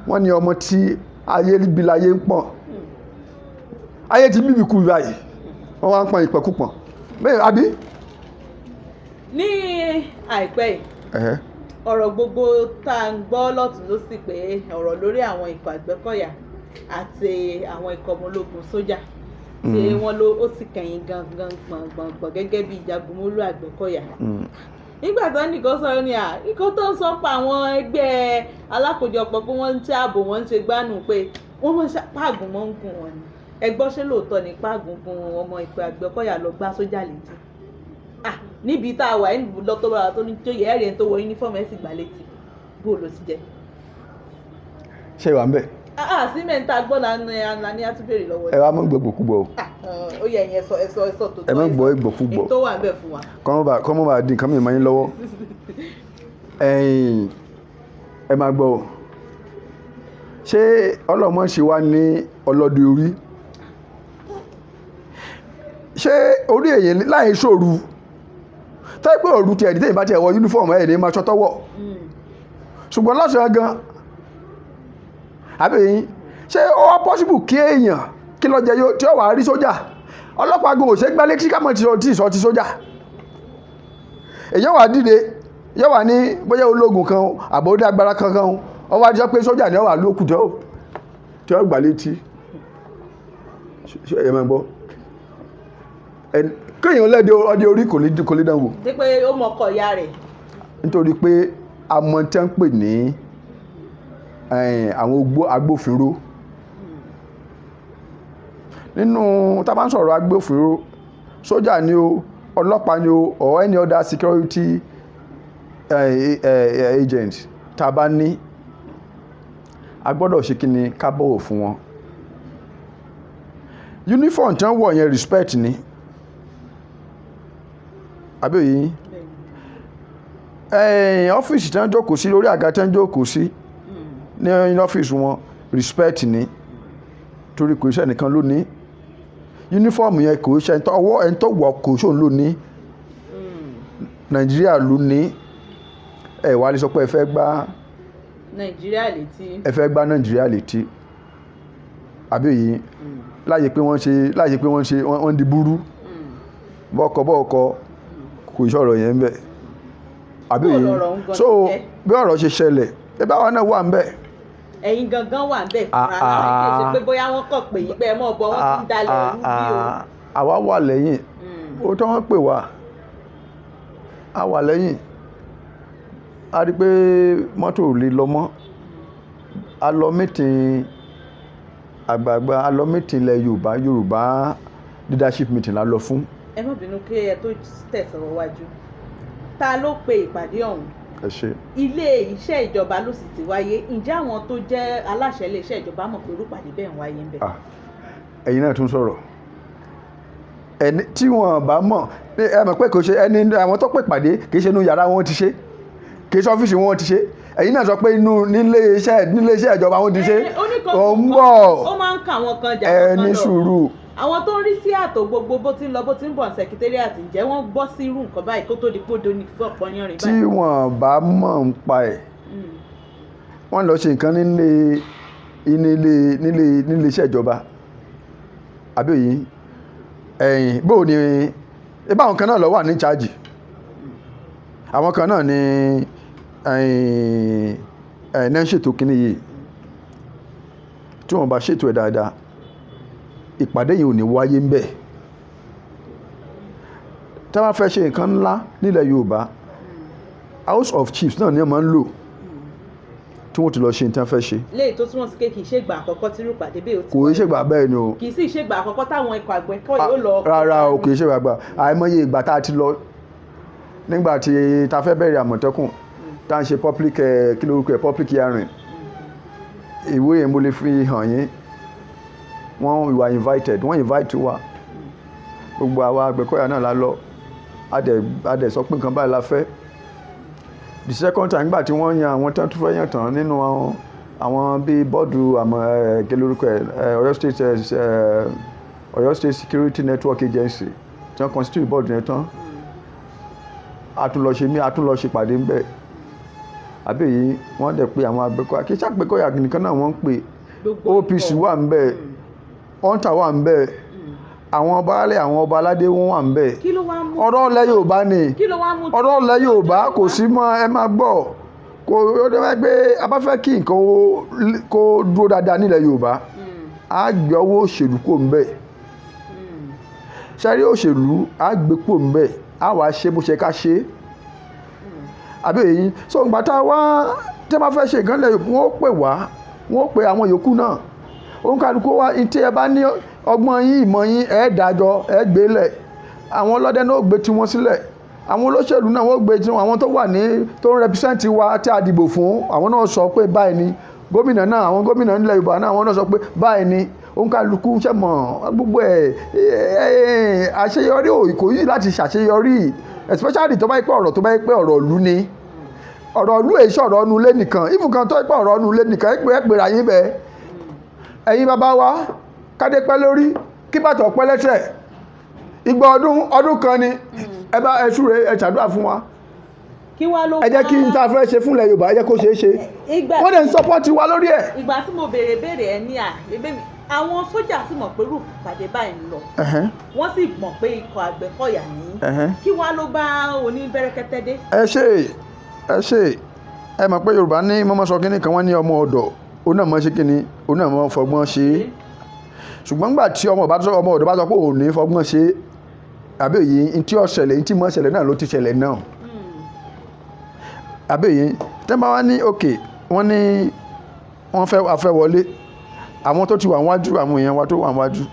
[SPEAKER 2] wọ́n ní ọmọ tí ayé bí láyé ń pọ̀n ayé ti bíbí kú báyìí wọ́n wá ń pọ̀n ìpẹ̀kúpọ̀n bẹ́ẹ̀ àbí.
[SPEAKER 1] ní àìpẹ́ yìí ọ̀rọ̀ gbogbo tá à ń gbọ́ lọ́tún ló sì pé ọ̀rọ̀ lórí àwọn ikọ̀ Àgbẹ̀kọ̀yà àti àwọn ikọ̀ ọmọ ológun sójà tí wọ́n ló ó sì kẹ̀yìn gangan gbọ̀ngbọ̀ngbọ̀n gẹ́gẹ́ bí ìjagunmólú Àgbẹ̀kọ̀yà. Nígbà tó nìkan sọ̀rọ̀ ni nǹkan tó ń sọ pa àwọn ẹgbẹ́ alákòjọpọ̀ pé wọ́n ń ṣe ààbò wọn ń ṣe gbánù pé wọ́n mọ̀ páàgùn mọ́ ń gùn wọn ni ẹgbọ́n ṣé lóòótọ́ ní páàgùn gun ọmọ ikọ̀ Àgbẹ̀kọ̀yà lọ gbá sójà létí níbi tá a wà ní lọ́tọ́ bára tó ní tó yẹ ẹ̀rẹ̀ tó wọ yúnífọ́ọ̀mù ẹ̀ sì gbà létí bó ló ti jẹ́.
[SPEAKER 2] ṣé ìwà ń bẹ̀.
[SPEAKER 1] símẹ́ǹtà gbọ́ la ní àtúbẹ̀rẹ̀ lọ́wọ́.
[SPEAKER 2] ẹ wá mọ́ gbogbogbò.
[SPEAKER 1] ó yẹ ẹ̀yìn ẹ̀sọ́ tó tọ́
[SPEAKER 2] ẹ mọ́ gbọ́ ìgbòkúgbọ̀.
[SPEAKER 1] ètò wà ń bẹ̀ fún wa.
[SPEAKER 2] kọ́ mọ́ bá dín nǹkan mìíràn yín lọ́wọ́. ẹ máa gbọ́ ṣé ọlọ́mọ ṣe wá ní ọlọ́dẹ orí ṣé orí èyàn láì ṣòru tẹ́ pé òru ti ẹ̀dí tẹ́yìn bá ti ẹ̀wọ̀ yúnífọ́ọ̀mù ẹ̀ ní máa ṣọ́tọ́wọ̀ ṣùgbọ́n lọ́sàn-án gan àbẹ̀yìn ṣé ó wá pọ́sibù kí èèyàn kí lọ́jẹ́ tí ó wà rí sójà ọlọ́pàá gan òṣè gbá létí ká mọ̀ tí sọ ti sójà èèyàn wà dìde yóò wà ní bóyá ológun kan àbòdé agbára kankan wọ́n wá jẹ́ pé sójà ni ó wà lókù tí ó gbà létí ẹ máa gbọ́ kéèyàn lẹ́dẹ̀ ọdẹ orí kò lè dánwò.
[SPEAKER 1] ṣé pé ó mọ ọkọ ìyá rẹ̀.
[SPEAKER 2] nítorí pé amọ̀ tí wọ́n ń pè ní àwọn agbófinró nínú tá a bá ń sọ̀rọ̀ agbófinró sójà ni o ọlọ́pàá ni o or any other security agent tá a bá ní a gbọ́dọ̀ ṣe kí ni ká bọ̀wọ̀ fún wọn. uniform tí wọ́n wọ̀ yẹn respect ni àbí òyìn ọ́fíìsì tí wọ́n jókòó sí lórí àga tí wọ́n jókòó sí ní ọ́fíìsì wọn respect ni torí kò iṣẹ́ nìkan ló ní uniform yẹn kò iṣẹ́ ẹni tó wọ̀ kò ṣóun ló ní Nàìjíríà ló ní ẹ wá lè sọ pé ẹ fẹ́ gbá Nàìjíríà létí àbí òyìn láyé pé wọ́n di burú bọ́ọ̀kọ́ kò ìṣọ̀rọ̀ yẹn ń bẹ̀ àbí yìí so bí ọ̀rọ̀ ṣe ṣẹlẹ̀ ẹbí àwọn náà wà ń bẹ̀.
[SPEAKER 1] ẹ̀yin gangan wà ń bẹ̀ fúnra láwọn kì í ṣe pé bóyá wọ́n kàn pé yín pé ẹ mọ̀ bọ́ wọ́n ti ń dalẹ̀ ọ̀rú bí o.
[SPEAKER 2] àwa wà lẹ́yìn ó tọ́ wọ́n pè wá a wà lẹ́yìn a rí pé mọ́tò ò lè lọ mọ́ a lọ mítìn àgbààgbà a lọ mítìn ilẹ̀ Yorùbá leadership meeting la lọ fún.
[SPEAKER 1] ẹ má bínú kí ẹ tó tẹ̀sọ̀rọ̀ wájú ta ló pe ìpàdé ọ̀hún.
[SPEAKER 2] ẹ ṣe.
[SPEAKER 1] ilé iṣẹ́ ìjọba ló sì ti wáyé ǹjẹ́ àwọn tó jẹ́ aláṣẹ ilé iṣẹ́ ìjọba mọ̀ pé irúpàdé bẹ́ẹ̀ ń wáyé ń bẹ̀.
[SPEAKER 2] ẹ̀yin náà tún sọ̀rọ̀ ẹni tí wọ́n bá mọ̀ ẹ mọ̀ pé kò ṣe ẹni àwọn tó pè pàdé kì í ṣe inú yàrá wọn ti ṣe kì í ṣe ọ́fíìsì wọn ti ṣe ẹ̀yin náà sọ pé nílé iṣẹ́ ìjọba wọn ti ṣe ó ń bọ̀
[SPEAKER 1] ó máa ń kà wọn kan jà
[SPEAKER 2] ẹ ní sùúrù.
[SPEAKER 1] àwọn tó ń rí sí ààtò gbogbo bó ti ń lọ bó ti ń bọ̀ secretariat ǹjẹ́ wọ́n gbọ́ sí irú nǹkan báyìí kó tó di pódo ní fọ́pọ̀ yanrìn báyìí.
[SPEAKER 2] tí wọ́n bá mọ̀ ń pa ẹ̀ wọ́n lọ ṣe nǹkan nílé iṣẹ́ ìjọba àbí òyìn ẹ̀yìn bóò ni ibà àwọn kan náà lọ wà ní chájì àwọn kan náà ní náà ṣètò kínní yìí tí wọ́n bá ṣètò ẹ̀ dáadáa ìpàdé yìí ò ní wáyé ń bẹ̀ tí wọ́n fẹ́ ṣe nǹkan ńlá nílẹ̀ Yorùbá House of Chiefs náà ni wọ́n máa ń lò tí wọ́n ti lọ ṣe nǹkan fẹ́ ṣe.
[SPEAKER 1] léyìí tó túmọ̀ sí pé kì í ṣègbà àkọ́kọ́ tí irúpàdé bẹ́ẹ̀ ó ti
[SPEAKER 2] kò í ṣègbà bẹ́ẹ̀ ni o.
[SPEAKER 1] kì í sì ṣègbà àkọ́kọ́ táwọn ikọ̀ Àgbẹ̀kọ̀yà yóò lọ.
[SPEAKER 2] rárá o kì í ṣègbà àgbà àìmọye ìgbà tá a ti lọ nígbà tí ta fẹ́ bẹ̀rẹ̀ Àmọ̀tẹ́kùn tá à ń ṣe public kí lórúkọ ẹ̀ public hearing ìwé yẹn mo lè fi hàn yín wọ́n were invited wọ́n invite wa gbogbo àwa Àgbẹ̀kọ̀yà náà la lọ adẹ̀ sọ pé nǹkan báyìí la fẹ́ the second time nígbà tí wọ́n yan àwọn tán tó fẹ́ yàn tán nínú àwọn bíi bọ́ọ̀dù àmọ́ kí lórúkọ ẹ̀ Ọ̀yọ́ State Security Network Agency tí wọ́n constitute bọ́ọ̀dù yẹn tán àtúnlọ́ṣe pàdé ń bẹ̀ àbí yìí wọ́n dẹ̀ pé àwọn Àgbẹ̀kọ̀yà kì í ṣàgbẹ̀kọ̀yà nìkan náà wọ́n ń pè OPC wà ń bẹ̀ hunter wà ń bẹ̀ àwọn baálẹ̀ àwọn ọba aládé wọn wà ń bẹ̀ ọ̀rọ̀ ilẹ̀ Yorùbá ni ọ̀rọ̀ ilẹ̀ Yorùbá kò sí mọ́ ẹ máa gbọ́ kò ó dẹ́ gbé a bá fẹ́ kí nǹkan kó dúró dáadáa nílẹ̀ Yorùbá á gbé ọwọ́ òṣèlú kò ń bẹ̀ ṣẹ́rí òṣèlú á gbé kò ń bẹ̀ á wàá ṣe bó ṣe ká ṣe àbí èyí so ìgbà tá a wá tí a bá fẹ́ ṣe nǹkan lẹ́yìn wọ́n pè wá wọ́n pè àwọn yòókù náà òun kálukú wá tí ẹ bá ní ọgbọ́n yín ìmọ̀ yín ẹ̀ dájọ́ ẹ̀ gbé lẹ̀ àwọn ọlọ́dẹ náà ó gbé tiwọn sílẹ̀ àwọn olóṣèlú náà wọ́n gbé tiwọn àwọn tó wà ní tó ń rẹpísẹ́ǹtì wa tí a dìbò fún àwọn náà sọ pé báyìí ni gómìnà náà àwọn gómìnà nílẹ̀ Yorùbá náà àwọn náà sọ pé báyìí ni òun kálukú ṣe mọ̀ gbogbo àṣeyọrí kò yí láti ṣàṣeyọrí especially tó bá yẹ pé ọ̀rọ̀ tó bá yẹ pé ọ̀rọ̀ ìlú ni ọ̀rọ̀ ìlú èyí sọ̀rọ̀ ọ̀nù ilé nìkan ìfúnkan tó yẹ pé ọ̀rọ̀ ọ̀nù ilé nìkan ẹ pè ra yín bẹ́ẹ̀ ẹ̀yin bàbá wa kádé pẹ́ lórí kí bàtọ̀ pẹ́ lẹ́sẹ̀ ìgbà ọdún kan ni ẹ bá ẹ súre ẹ ṣàdúrà fún wa
[SPEAKER 1] kí wá ló
[SPEAKER 2] ẹ jẹ́ kí n ta fẹ́ ṣe fúnlẹ̀ Yorùbá ẹ jẹ́ kó ṣeé ṣe wọ́n dẹ̀ ń sọpọ́tì wa lórí ẹ̀.
[SPEAKER 1] ìgbà tí mo béèrè ẹ ní àwọn sójà sì mọ̀ pé rúùpù pàdé báyìí ń lọ wọ́n sì mọ̀ pé ikọ̀ Àgbẹ̀kọ̀yà ní kí wá ló bá oníbẹ̀rẹ̀kẹ̀tẹ̀ dé.
[SPEAKER 2] ẹ ṣe ẹ mọ̀ pé Yorùbá ní mọ́mọ́ sọ kínní kan wọ́n ní ọmọ ọ̀dọ̀ ó náà mọ̀ ṣe kínní ó náà mọ̀ fọgbọ́n ṣe é ṣùgbọ́n nígbà tí ọmọ ọ̀dọ̀ bá sọ pé òun ní fọgbọ́n ṣe é àbí èyí tí ó ṣẹlẹ̀ tí mọ̀ ṣẹlẹ̀ náà ló ti ṣẹlẹ̀ náà àbí èyí tẹ́ bá wá ní òkè wọ́n ní wọ́n fẹ́ wọlé àwọn tó ti wà wájú àwọn èèyàn wa tó wà wájú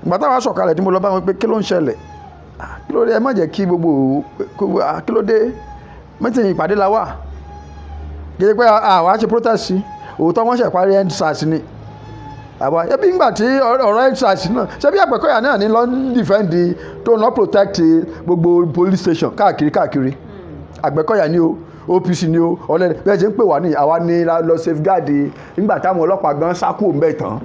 [SPEAKER 2] ìgbà táwa sọ̀kalẹ̀ tí mo lọ bá wọn pé kí ló ń ṣẹlẹ̀ kí ló dé ẹ má jẹ́ kí gbogbo kí ló dé mẹ́tìrì ìpàdé la wà gẹ́gẹ́ pé àwa ṣe protest òótọ́ wọ́n ṣe parí EndSARS ni àwa ẹbí ńgbà tí ọ̀rọ̀ EndSARS náà ṣé bí Àgbẹ̀kọ̀yà náà ní lọ defend tó lọ protect gbogbo police station káàkiri Àgbẹ̀kọ̀yà ni o OPC ni o ọ̀lẹ́dẹ̀ bẹ́ẹ̀ ṣe ń pè wá ní àwa ní lọ safeguard nígbà táwọn ọlọ́pàá gan sákò ń bẹ̀ tán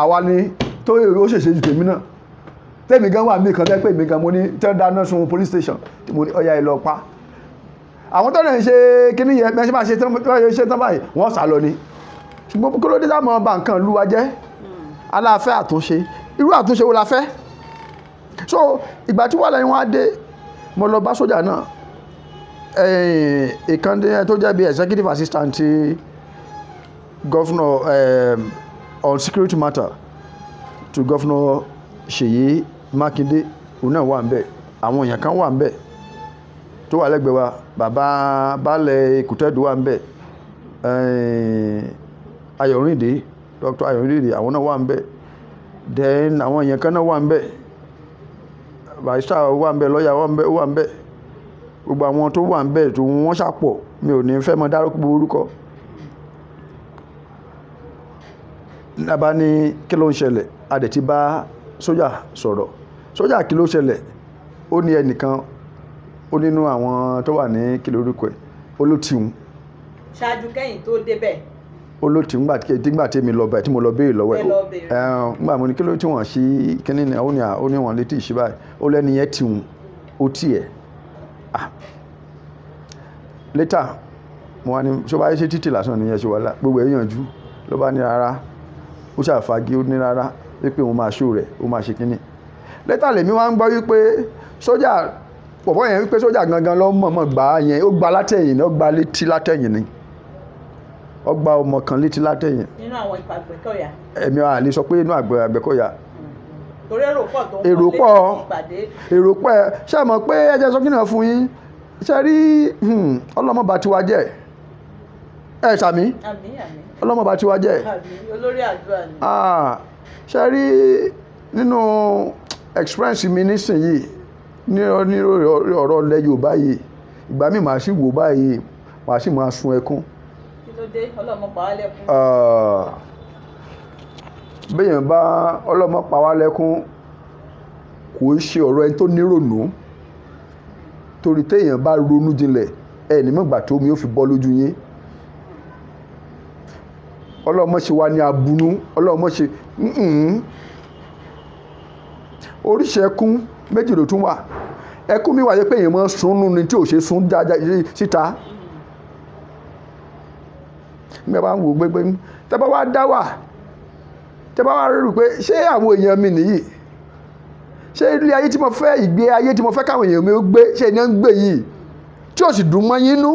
[SPEAKER 2] àwa ni tó èrò ó ṣèṣe ju tèmi náà tèmi gan wà mí kan tẹ́ pé mi gan mo ní tẹ́ dáná sun police station tí mo ní ọ̀yà ẹ̀ lọ pa àwọn tó náà ń ṣe kíní yẹn bí wọ́n ṣe máa ṣe tán báyìí wọ́n sá lọ ni ṣùgbọ́n kí ló dé táwọn ọba nǹkan lu wa jẹ́ aláfẹ́ àtúnṣe irú àtúnṣe wo la fẹ́ so ìgbà tí wàhálà yẹn wá dé mo lọ bá sójà náà ìkànnì tó jẹ́ bí executive assistant ti governor on security matter to governor Ṣèyí Mákindé òun náà wà ń bẹ̀ àwọn èèyàn kan wà ń bẹ̀ tó wà lẹ́gbẹ̀ẹ́ wa bàbá baálẹ̀ Kùtẹ́dù wà ń bẹ̀ Ayọ̀rìndé Dr. Ayọ̀rìndé àwọn náà wà ń bẹ̀ then àwọn èèyàn kan náà wà ń bẹ̀ barrister wà ń bẹ̀ lọ́ọ̀yà wà ń bẹ̀ gbogbo àwọn tó wà ń bẹ̀ tó wọ́n ṣàpọ̀ mi ò ní fẹ́ mọ dárúkọ orúkọ lábá ní kí ló ń ṣẹlẹ̀ a dẹ̀ ti bá sójà sọ̀rọ̀ sójà kí ló ṣẹlẹ̀ ó ní ẹnìkan ó nínú àwọn tó wà ní kí lórúkọ ẹ̀ olótìhun
[SPEAKER 1] ṣáájú kẹ́yìn tó débẹ̀
[SPEAKER 2] olótìhun nígbà tí mi lọ bẹ̀ tí mo lọ béèrè lọ́wọ́ ẹ̀ nígbà mo ní kí ló tí wọ́n ṣí kíní ni ó ní wọ́n létí ìṣí báyìí ó lẹ́ni yẹn tìhun ó tiẹ̀ later mo wá ní ṣó bá yẹ ṣe títì lásán nìyẹn ṣe wàhálà gbogbo ẹ̀ yànjú ló bá ní rárá ó ṣàfagí ó ní rárá wípé òun máa ṣó rẹ̀ ó máa ṣe kíní later lèmi wá ń gbọ́ wípé sójà pọ̀pọ̀ yẹn wípé sójà gangan ló mọ̀ọ́mọ̀ gbà á yẹn ó gba látẹ̀yìn ó gba létí látẹ̀yìn ni ó gba ọmọ kan létí látẹ̀yìn.
[SPEAKER 1] nínú àwọn ikọ̀ Àgbẹ̀kọ̀yà.
[SPEAKER 2] ẹ̀mí wa lè sọ pé inú Àgbẹ̀kọ̀yà.
[SPEAKER 1] torí èrò pọ̀ tó ń wọlé ìpàdé.
[SPEAKER 2] èrò pọ̀ ẹ ṣe mọ̀ pé ẹjẹ sọ kí náà fún yín ṣe rí ọlọ́mọba tiwa jẹ́ ẹ sàmí ọlọ́mọba tiwa jẹ́
[SPEAKER 1] olórí àdúrà ni.
[SPEAKER 2] ṣe rí nínú experience mi nísìnyìí ní ọ̀rọ̀ ilẹ̀ Yorùbá yìí ìgbà míì màá sì wò báyìí màá sì máa sun ẹkún.
[SPEAKER 1] kí ló dé ọlọ́mọ pa wá lẹ́kún.
[SPEAKER 2] béèyàn bá ọlọ́mọ pa wá lẹ́kún kò í ṣe ọ̀rọ̀ ẹni tó nírònú torí téèyàn bá ronú jinlẹ̀ ẹ ní mọ̀gbà tó omi ó fi bọ́ lójú yín ọlọ́mọ ṣe wá ní abunú ọlọ́mọ ṣe oríṣi ẹkún méjì ló tún wà ẹkún mi wáyé pé èèyàn mọ́ súnnú ni tí ò ṣe sún síta nígbà bá ń wò gbégbé tẹ́ bá wá dá wà tẹ́ bá wá rírù pé ṣé àwọn èèyàn mi nìyí ṣé ilé ayé tí mo fẹ́ ìgbé ayé tí mo fẹ́ káwọn èèyàn mi ó gbé ṣé iná ń gbé yìí tí ò sì dùn mọ́ yín nú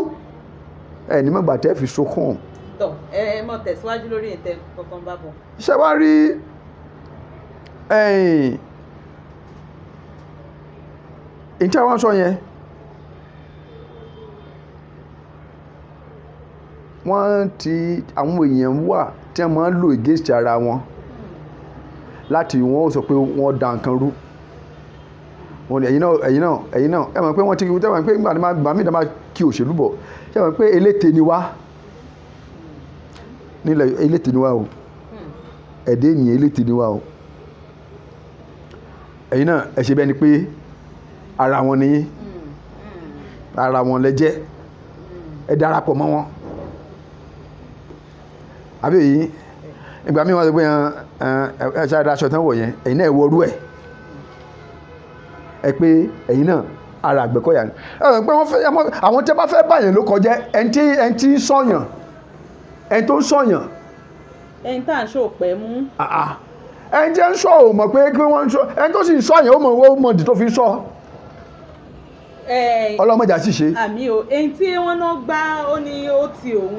[SPEAKER 2] ẹni mọ̀gbà tẹ́ fi sókàn.
[SPEAKER 1] tọ ẹ mọ tẹ̀síwájú lórí ètè kankan bá bọ̀.
[SPEAKER 2] ṣé wàá rí ìtí àwọn sọ yẹn wọ́n ti àwọn èèyàn wà tí wọ́n máa ń lò against ara wọn láti wọ́n sọ pé wọ́n da nǹkan rú wọ́n ní ẹ̀yin náà ẹ mọ̀ pé wọ́n ti tẹ́ wọ́n pé nígbà míì dáa kí òṣèlú bọ̀ ṣé wọ́n pé eléte ni wá nílẹ̀ eléte ni wá o ẹ̀dẹ́ ènìyàn eléte ni wá o ẹ̀yin náà ẹ ṣe bẹ́ẹ̀ ni pé ara wọn ni ara wọn lẹ́jẹ́ ẹ darapọ̀ mọ́ wọn àbí èyí ìgbà míì wọ́n sọ pé ẹ ṣáà daṣọ tán wọ̀ yẹn ẹ̀yin náà ẹ wọ́ọ́rú ẹ̀ ẹ pé ẹ̀yin náà ara Àgbẹ̀kọ̀yà ni ẹ pé wọ́n fẹ́ àwọn tẹ́ bá fẹ́ báyẹn ló kọjá ẹni tí ń sọ̀yàn ẹni tó ń sọ̀yàn.
[SPEAKER 1] ẹni tá à ń ṣòpẹ́ mú.
[SPEAKER 2] ẹni tí ń sọ ò mọ̀ pé kí wọ́n ń sọ ẹni tó sì ń sọ̀yàn ó mọ̀ owó mọ̀dì tó fi sọ. ọlọ́mọdé àti ṣe.
[SPEAKER 1] àmì o èyí tí wọ́n náà gbá ó ní ó ti òun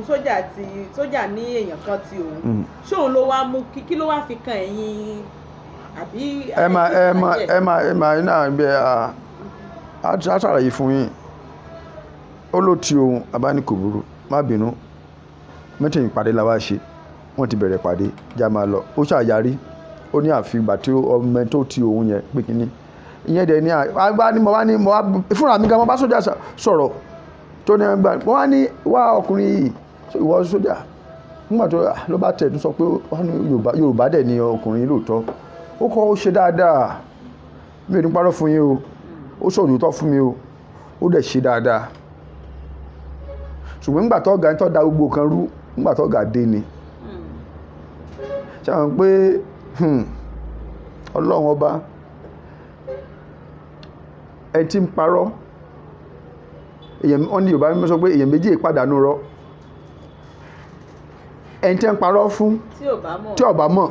[SPEAKER 1] sójà ní èèyàn kan ti òun ṣóun ló wá mú kí ló wá fi kan ẹ̀yìn àbí. ẹ máa náà bẹ a ṣàlàyé fún yín ó ló ti òun abánikòbúrú má bínú mẹ́tìrì ìpàdé la wá ṣe wọ́n ti bẹ̀rẹ̀ pàdé já máa lọ ó ṣàyàrí ó ní àfìgbà tí ọmọ tó ti òun yẹn pé kínní ìyẹn dẹ̀ ní àgbà ni mo wá fúnra mi gan mo bá sójà sọ̀rọ̀ tó ní ẹgbà mo wá ní wá ọkùnrin yìí ìwọ sójà nígbà tó ló bá tẹ̀ tó sọ pé Yorùbá dẹ̀ ni ọkùnrin lóòótọ́ ó kọ́ ó ṣe dáadáa mi ò ní parọ́ fún yín o ó sọ òótọ́ fún mi o ó dẹ̀ ṣe dáadáa ṣùgbọ́n nígbà tó ọ̀gá tó da gbogbo kan rú nígbà tó ọ̀gá dé ni ṣe àwọn pé Ọlọ́run ọba ẹni tí ń parọ́ wọ́n ní Yorùbá mímọ́ sọ pé èèyàn méjì ìpàdánù rọ ẹni tí ń parọ́ fún tí ò bá mọ̀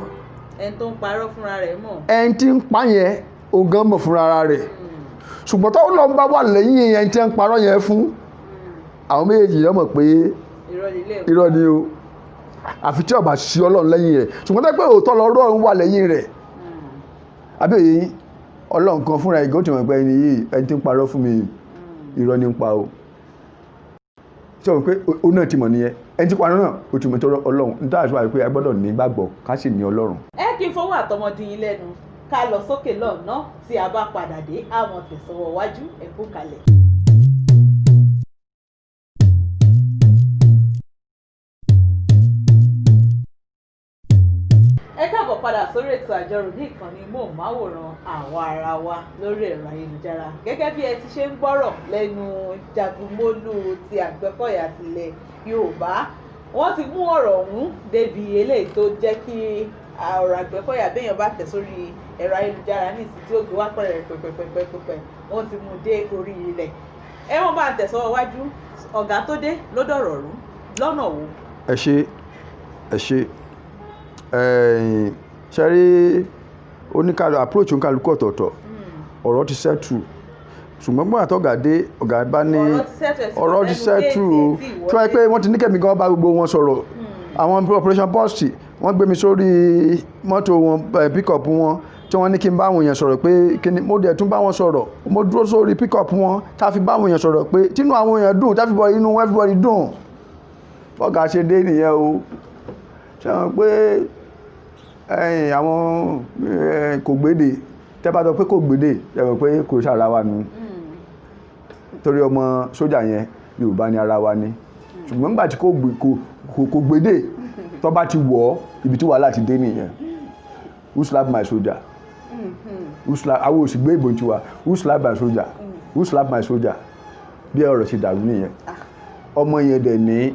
[SPEAKER 1] ẹni tó ń parọ́ fúnra rẹ̀ mọ̀
[SPEAKER 2] ẹni tí ń pa yẹn ògán mọ̀ fúnra rẹ̀ ṣùgbọ́n tó lọ́n bá wà lẹ́yìn ẹni tí ń parọ́ yẹn fún àwọn méjèèjì yẹn mọ̀ pé irọ́ ni o àfi tí ó bá sí Ọlọ́run lẹ́yìn rẹ̀ ṣùgbọ́n tó pé òótọ́ lọ́rọ̀ ń wà lẹ́yìn rẹ̀ àbí èyí Ọlọ́run kan fúnra ìgò tí wọ́n pẹ́ ẹni yìí ẹni tí ń parọ́ fún mi irọ́ ní ń pa o tí wọ́n pé ó náà ti mọ̀ nìyẹn ẹni tí parọ́ náà ó ti mọ̀ tó Ọlọ́run nítorí àti wáyé pé a gbọ́dọ̀ ní gbàgbọ́ ká sì ní Ọlọ́run.
[SPEAKER 1] ẹ kí n fọwọ́ àtọmọdé yín lẹ́nu ká lọ sókè lọ́nà tí a bá padà dé àwọn tẹ̀sánwó wájú ẹ̀kú kalẹ̀. ẹ káàbọ̀ padà sórí ètò àjọrò ní ìkànnì móhùnmáwòrán àwa ara wa lórí ẹ̀rọ ayélujára gẹ́gẹ́ bí ẹ ti ṣe ń gbọ́rọ̀ lẹ́nu jagunmólú ti Àgbẹ̀kọ̀yà tilẹ̀ Yorùbá wọ́n ti mú ọ̀rọ̀ ọ̀hún débi eléyìí tó jẹ́ kí ọ̀rọ̀ Àgbẹ̀kọ̀yà béèyàn bá tẹ̀ sórí ẹ̀rọ ayélujára ní ìsìn tí ó gbé wá pẹ̀rẹ̀ pẹ̀pẹ̀pẹ̀pẹ̀ wọ́n ti mú dé orí ilẹ̀ ẹ wọ́n bá ń tẹ̀sọ́ wájú ọ̀gá tó dé ló dọ̀rọ̀ rú lọ́nà wo. ẹ ṣe
[SPEAKER 2] ṣe rí oníkàlù approach oníkàlùkù ọ̀tọ̀ọ̀tọ̀ ọ̀rọ̀ ti settle ṣùgbọ́n gbọ́n àtọ́gà dé ọ̀gá bá ní ọ̀rọ̀ ti settle tí wọ́n pé wọ́n ti ní kẹ́mi gan bá gbogbo wọn sọ̀rọ̀ àwọn operation post wọ́n gbé mi sórí mọ́tò wọn pick-up wọn tí wọ́n ní kí n bá àwọn èèyàn sọ̀rọ̀ pé kíni mo dẹ̀ tún bá wọn sọ̀rọ̀ mo dúró sórí pick-up wọn tá a fi bá àwọn èèyàn sọ̀rọ̀ pé tínú àwọn èèyàn dùn tá a fi bọ̀ inú everybody dùn bọ́gà ṣe dé nìyẹn o ṣe wọn pé àwọn kò gbédè tẹ́ bá sọ pé kò gbédè ẹ̀rọ pé kò sára wa nu torí ọmọ sójà yẹn Yorùbá ni ara wa ni ṣùgbọ́n nígbà tí kò gbédè tó bá ti wọ̀ ọ́ ibi tí wàhálà ti dé nìyẹn who slap my soldier àwọn òsì gbé ìbọn tiwa who slap my soldier who slap my soldier bí ọ̀rọ̀ ṣe dàrú nìyẹn ọmọ yẹn dẹ̀ ní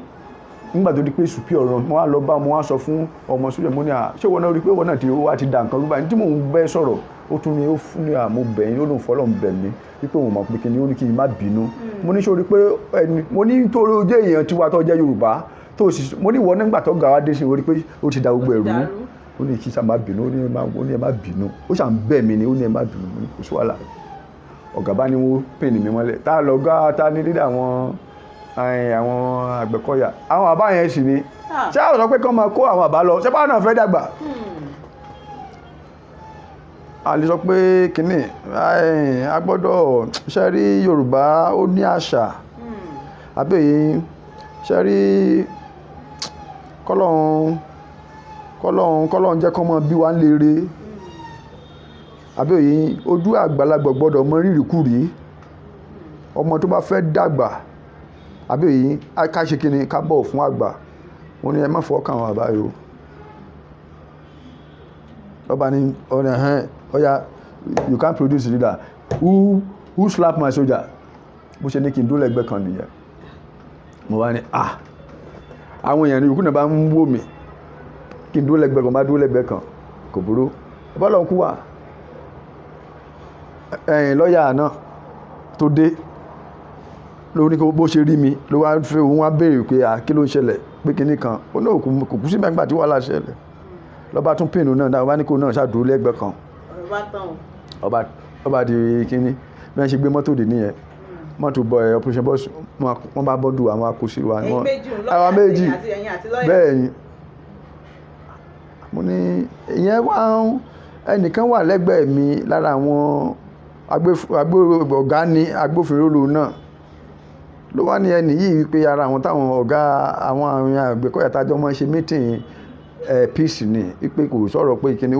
[SPEAKER 2] nígbà tó di pé sùpí ọ̀rọ̀ mo wá lọ bá mo wá sọ fún ọmọ sójà mo ní ṣé wọn náà rí pé wọn náà ti wá ti dà nǹkan rúbà ní tí mò ń bẹ́ sọ̀rọ̀ ó tún ní ó fún ní àmọ́ bẹ̀yìn ó lóun fọlọ́ ń bẹ̀ mí wípé òun mọ̀ pé kí ni ó ní kí n má bínú mo ní sórí pé ẹni mo ní torí ojú èèyàn tiwa tó jẹ́ Yorùbá tó sì mo ní ìwọ nígbà tó gà wá dé sí orí pé ó ti da gbogbo ẹ̀rú ó ní kí n sá má bínú ó ní ẹ má bínú ó ṣà ń bẹ̀ mí ni ó ní ẹ má bínú mo ní kò sí wàhálà ọ̀gá bá ní wọ́n pè ní mi mọ́lẹ̀ tá a lọ gá ta ní lílẹ̀ àwọn àwọn Àgbẹ̀kọ̀yà àwọn bàbá yẹn sì ni
[SPEAKER 1] Ah.
[SPEAKER 2] ṣé àwọn sọ pé kán máa kó àwọn bàbá lọ ṣé báwọn náà fẹ́ dàgbà a lè sọ pé kínní a gbọ́dọ̀ ṣe rí Yorùbá ó ní àṣà àbẹ̀yìn ṣe rí kọ́lọ́hún jẹ́ kọ́ mọ́ bí wá ń lere àbẹ̀yìn ojú àgbàlagbà gbọ́dọ̀ mọ rírì kúrì ọmọ tó bá fẹ́ dàgbà àbẹ̀yìn ká ṣe kínní ká bọ̀ fún àgbà wọ́n ní ẹ má fọwọ́ kàn àwọn bàbá yìí o ọba ní ọ̀nà ọ̀ya you can't produce leader who slap my soldier bó ṣe ní kí n dúró lẹ́gbẹ̀ẹ́ kan nìyẹn mo wá ní àwọn èèyàn ní ìkú náà bá ń wò mí kí n dúró lẹ́gbẹ̀ẹ́ kan bá dúró lẹ́gbẹ̀ẹ́ kan kò burú bọ́lọ̀ ń kú wà lọ́ọ̀yà náà tó dé lórí bó ṣe rí mi ló wá fẹ́ òun wá béèrè pé kí ló ń ṣẹlẹ̀ pé kinní kan ó náà kò kú sí mẹ́gbà tí wàhálà ṣẹlẹ̀ lọ́ba tún pínu náà wá ní kó náà ṣàdúró lẹ́gbẹ̀ẹ́ kan ọba di kinní bí wọ́n ṣe gbé mọ́tò dè nìyẹn mọ́tò bọ̀ operation bus wọ́n bá bọ́dù àwọn akóṣì wa àwọn méjì bẹ́ẹ̀ ni mo ní ìyẹn wá ẹnìkan wà lẹ́gbẹ̀ẹ́ mi lára àwọn ọ̀gá ní agbófinró lòun náà ló wá ní ẹni yìí wípé ara àwọn táwọn ọ̀gá àwọn Àgbẹ̀kọ̀yà tájọ́ mọ́ ṣe mítìn peace ni wípé kò sọ̀rọ̀ pé kíni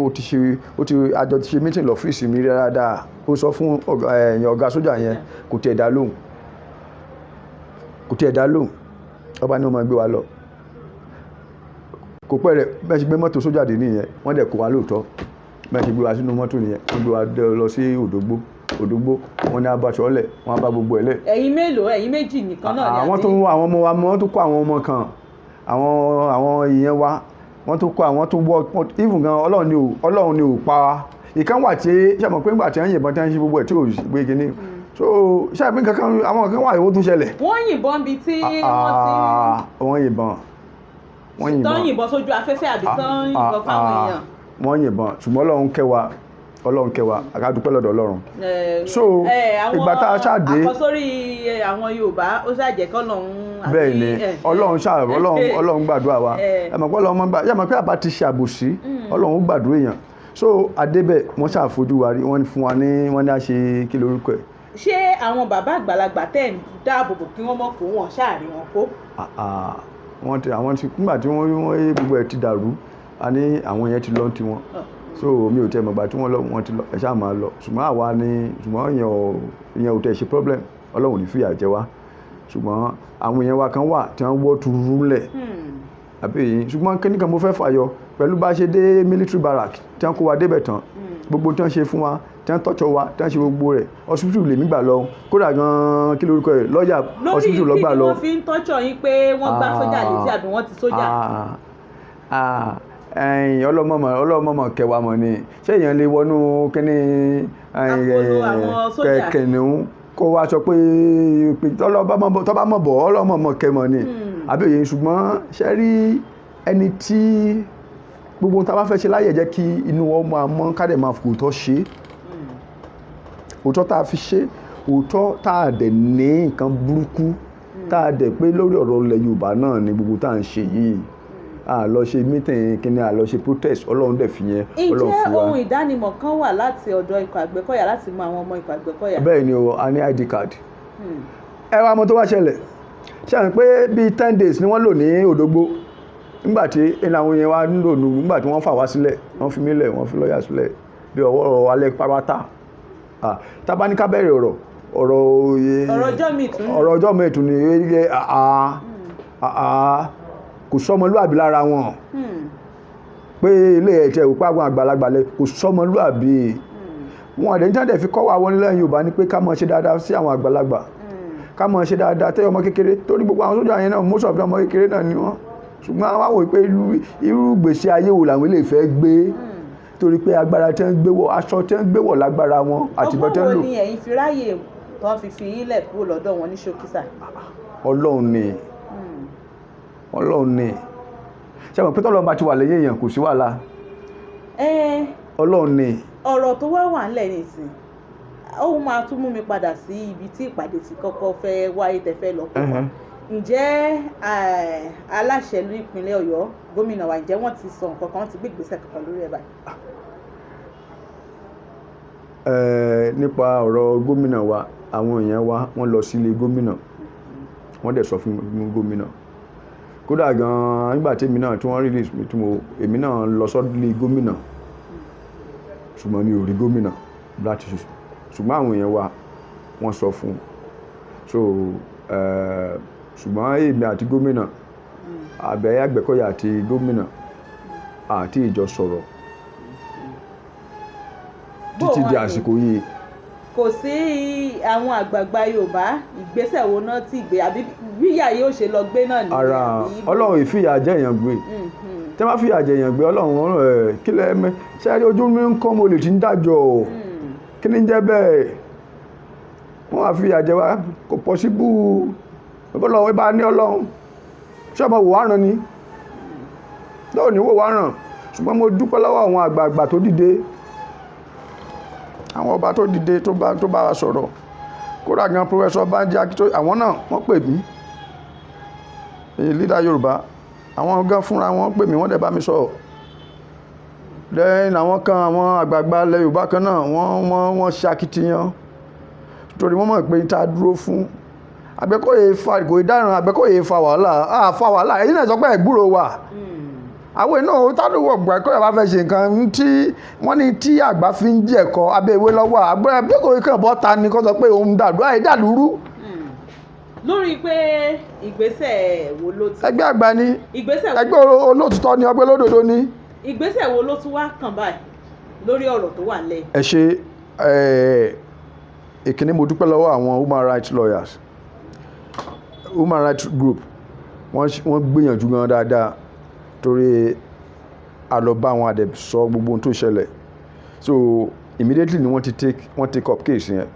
[SPEAKER 2] àjọ ti ṣe mítìn lọ́fíìsì mi dáadáa ó sọ fún ọ̀gá sójà yẹn kò tiẹ̀ dá lóhùn ọba ní ọmọ gbé wa lọ kò pẹ́ rẹ̀ bẹ́ẹ̀ ṣe gbé mọ́tò sójà dé nìyẹn wọ́n dẹ̀ kó wa lóòótọ́ bẹ́ẹ̀ ṣe gbé wa sínú mọ́tò nìyẹn wọ́n gbé wa lọ sí Òdògbó wọ́n ní abaṣọ ọ̀lẹ̀ wọ́n bá gbogbo ẹ̀lẹ̀.
[SPEAKER 1] ẹ̀yin mélòó ẹ̀yin méjì nìkan náà ni
[SPEAKER 2] àwọn tó ń àwọn ọmọ wa wọ́n tó kó àwọn ọmọ kan àwọn ìyẹn wa wọ́n tó kó àwọn tó wọ́ even gan Ọlọ́run ni ò pa ìkan wà tí ṣe mọ̀ pé nígbà tí wọ́n yìnbọn tí wọ́n ṣe gbogbo ẹ̀ tí ò gbé kíní so ṣe àbí kankan àwọn kan wà ìwó tún ṣẹlẹ̀.
[SPEAKER 1] wọ́n yìnbọn bíi tí
[SPEAKER 2] wọ́n yìnbọn
[SPEAKER 1] tán yìnbọn sójú afẹ́fẹ́ àbí tán yìnbọn fáwọn èèyàn.
[SPEAKER 2] wọ́n yìnbọn ṣùgbọ́n Ọlọ́run kẹwàá àkádúpẹ́ lọ́dọ̀ Ọlọ́run.
[SPEAKER 1] so
[SPEAKER 2] ìgbà tá a ṣáàdé
[SPEAKER 1] àkọsórí àwọn Yorùbá ó ṣàjẹ́ kọ́lọ́run.
[SPEAKER 2] bẹ́ẹ̀ ni Ọlọ́run gbàdúrà wa ẹ mọ̀ pé àbá ti ṣe àbòsí Ọlọ́run gbàdúrà èèyàn so adébẹ̀ wọ́n ṣàfojú wa rí wọ́n fún wa ní wọ́n ní a ṣe kí lórúkọ ẹ̀.
[SPEAKER 1] ṣé àwọn bàbá àgbàlagbà tẹ̀ ń dáàbòbò kí wọ́n mọ̀ kó wọn ṣáàrí wọn kó.
[SPEAKER 2] àwọn ti nígbà tí wọ́n gbogbo ẹ̀ ti dàrú a ní àwọn yẹn ti lọ́ ti wọn so mi ò tẹ mọ̀gbà tí wọ́n ti lọ ẹ ṣáà máa lọ ṣùgbọ́n àwa ni ṣùgbọ́n ìyẹn ò tẹ̀ ṣe problem Ọlọ́run ní fìyà jẹ wá ṣùgbọ́n àwọn èèyàn wa kan wà tí wọ́n wọ́ tuuru lẹ̀ àbí èyí ṣùgbọ́n kíní kan mo fẹ́ fàyọ pẹ̀lú bá a ṣe dé military barrack tí wọ́n kó wa débẹ̀ tán gbogbo tí wọ́n ṣe fún wa tí wọ́n tọ́jọ́ wa tí wọ́n ṣe gbogbo rẹ̀ hospital lèmi gbà lọ kódà gan-an kí lórúkọ ẹ̀ lọ́ọ̀yà hospital lọ gbà lọ.
[SPEAKER 1] lórí kí ni wọ́n fi ń tọ́jọ́ yín pé wọ́n gbá sójà létí àbí wọ́n ti sójà.
[SPEAKER 2] ọlọ́mọmọ kẹwàá mọ̀ ni ṣé èèyàn lè wọnú kíní kẹ̀kẹ̀nìún kó wá sọ pé tọ́ba mọ̀ bọ̀ ọlọ́mọmọ kẹmọ̀ ni àbí òye ṣùgbọ́n ṣe rí ẹni tí gbogbo tá a bá fẹ́ ṣe láyè jẹ́ kí inú wọn máa mọ́ ká dẹ̀ máa fi òótọ́ ṣe òótọ́ tá a fi ṣe òótọ́ tá a dẹ̀ ní nǹkan burúkú tá a dẹ̀ pé lórí ọ̀rọ̀ ilẹ̀ Yorùbá náà ni gbogbo tá à ń ṣe yìí a lọ ṣe meeting kíni a lọ ṣe protest Ọlọ́run dẹ̀ fi yẹn Ọlọ́run fi wá.
[SPEAKER 1] ǹjẹ́ ohun ìdánimọ̀ kan wà láti ọ̀dọ̀ ikọ̀ Àgbẹ̀kọ̀yà láti mọ àwọn ọmọ ikọ̀ Àgbẹ̀kọ̀yà?
[SPEAKER 2] bẹ́ẹ̀ ni o a ní ID card ẹ wá mọ̀ tó wá ṣẹlẹ̀ ṣe àmì pé bíi 10 days ni wọ́n lò ní Òdògbó nígbàtí àwọn yẹn wá ń lò nù nígbàtí wọ́n fà wá sílẹ̀ wọ́n fi mí lẹ̀ wọ́n fi lọ́ọ̀yà sílẹ̀ bí ọwọ́ alẹ́ pátá tábà ní ká bẹ̀rẹ̀ ọ̀rọ̀ ọjọ́ mi tún ni kò sọmọlúàbí lára wọn pé ilé ẹ̀tẹ̀ òpá àwọn àgbàlagbà lẹ kò sọmọlúàbí wọn àdéhùn tí wọ́n dẹ̀ fi kọ́ wa wọn nílẹ̀ Yorùbá ni pé ká máa ṣe dáadáa sí àwọn àgbàlagbà ká máa ṣe dáadáa tẹ́yọ ọmọ kékeré torí gbogbo àwọn sójà yẹn náà most of them ọmọ kékeré náà ni wọ́n ṣùgbọ́n àwọn àwòrán pé irú gbèsè ayé wo làwọn ilé ìfẹ́ gbé torí pé agbára tẹ́ ń gbé wọ̀ aṣọ tẹ́ ń gbé wọ̀ lágbára wọn àti bọ́ tẹ́ ń lò.
[SPEAKER 1] ọgbọ́n wo ni ẹ̀yin fi ráyè tán fi ilẹ̀ kúrò lọ́dọ̀ wọn ní ṣókísà?
[SPEAKER 2] Ọlọ́run ni ṣe mọ̀ pé tọ́lọ́run bá ti wà lẹ́yìn èèyàn kò sí wàhálà Ọlọ́run ni.
[SPEAKER 1] ọ̀rọ̀ tó wà ńlẹ̀ nìsín ó máa tún mú mi padà sí ibi tí ìpàdé ti kọ́kọ́ fẹ́ wáyé tẹ́fẹ́ lọ pọ̀ ǹjẹ́ aláṣẹ ìlú ìpínlẹ̀ Ọ̀yọ́ gómìnà wa ǹjẹ́ wọ́n ti sọ nǹkan kan, wọ́n ti gbé ìgbésẹ̀ kankan lórí ẹ̀ báyìí?
[SPEAKER 2] Nípa ọ̀rọ̀ gómìnà wa, àwọn èèyàn wa wọ́n lọ sílé gómìnà, wọ́n dẹ̀ sọ fún gómìnà. Kódà gan-an nígbà tí èmi náà tí wọ́n release mi èmi náà lọ sọ́dílé gómìnà, ṣùgbọ́n mi ò rí gómìnà láti ṣùgbọ́n àwọn èèyàn wa wọ́n sọ fún. So ṣùgbọ́n èmi àti gómìnà, Àgbẹ̀kọ̀yà àti gómìnà àti ìjọ sọ̀rọ̀ títí di àsìkò yìí.
[SPEAKER 1] Kò sí àwọn àgbààgbà Yorùbá ìgbésẹ̀ wo náà tí gbé àbí bíyà yóò ṣe lọ gbé náà nìyẹn?
[SPEAKER 2] Ara Ọlọ́run ìfìyà jẹ èèyàn gbé. Tí wọ́n bá fìyà jẹ èèyàn gbé, Ọlọ́run kílẹ̀ ẹ̀mẹ́ sẹ́rí ojú mi ń kọ́ mo lè ti ń dájọ́ kí ni jẹ́ bẹ́ẹ̀. Wọ́n á fìyà jẹ wá, kò pọ́síbù. Ọlọ́run bá ní Ọlọ́run ṣé ọmọ wò wá ràn ni? Lọ́wọ́ ní wò wá ràn. Ṣùgbọ́n mo dúpẹ́ lọ́wọ́ àwọn àgbààgbà tó dìde, àwọn ọba tó dìde tó bá wa sọ̀rọ̀. Kódà gan Professor Banji Akintoye àwọn náà wọ́n pè mí, leader Yorùbá, àwọn gan fúnra wọn pè mí, wọ́n dẹ̀ bá mi sọ̀rọ̀. Then àwọn kan àwọn àgbààgbà ilẹ̀ Yorùbá kan náà wọ́n ṣakitiyan torí wọ́n mọ̀ pé ta dúró fún. Àgbẹ̀kọ̀yà kò dáràn, Àgbẹ̀kọ̀yà fa wàhálà èyí náà sọ pé ẹ̀gbúrò wà. Àwọn iná tádùwọ̀ Àgbẹ̀kọ̀yà bá fẹ́ ṣe nǹkan tí wọ́n ní tí àgbà fi ń jẹ̀kọ́ abẹ́ ìwé lọ́wọ́ Àgbẹ̀kọ̀yà kan bọ́ ta ni kó sọ pé òun dàlúrú.
[SPEAKER 1] Lórí pé ìgbésẹ̀ wo ló ti.
[SPEAKER 2] Ẹgbẹ́ àgbà ni, ẹgbẹ́ olóòtítọ́ ni, ọgbẹ́ olódodo ni.
[SPEAKER 1] Ìgbésẹ̀ wo ló tún wá kàn báyìí lórí ọ̀rọ̀ tó wà lẹ́yìn?
[SPEAKER 2] Ẹ ṣe ìkíní mo dúpẹ́ lọ́wọ́ àwọn human rights lawyers, human rights group, wọ́n gbìyànjú gan dáadáa torí a lọ bá wọn àdẹ̀ sọ gbogbo ohun tó ṣẹlẹ̀. So immediately ni wọ́n take up case yẹn.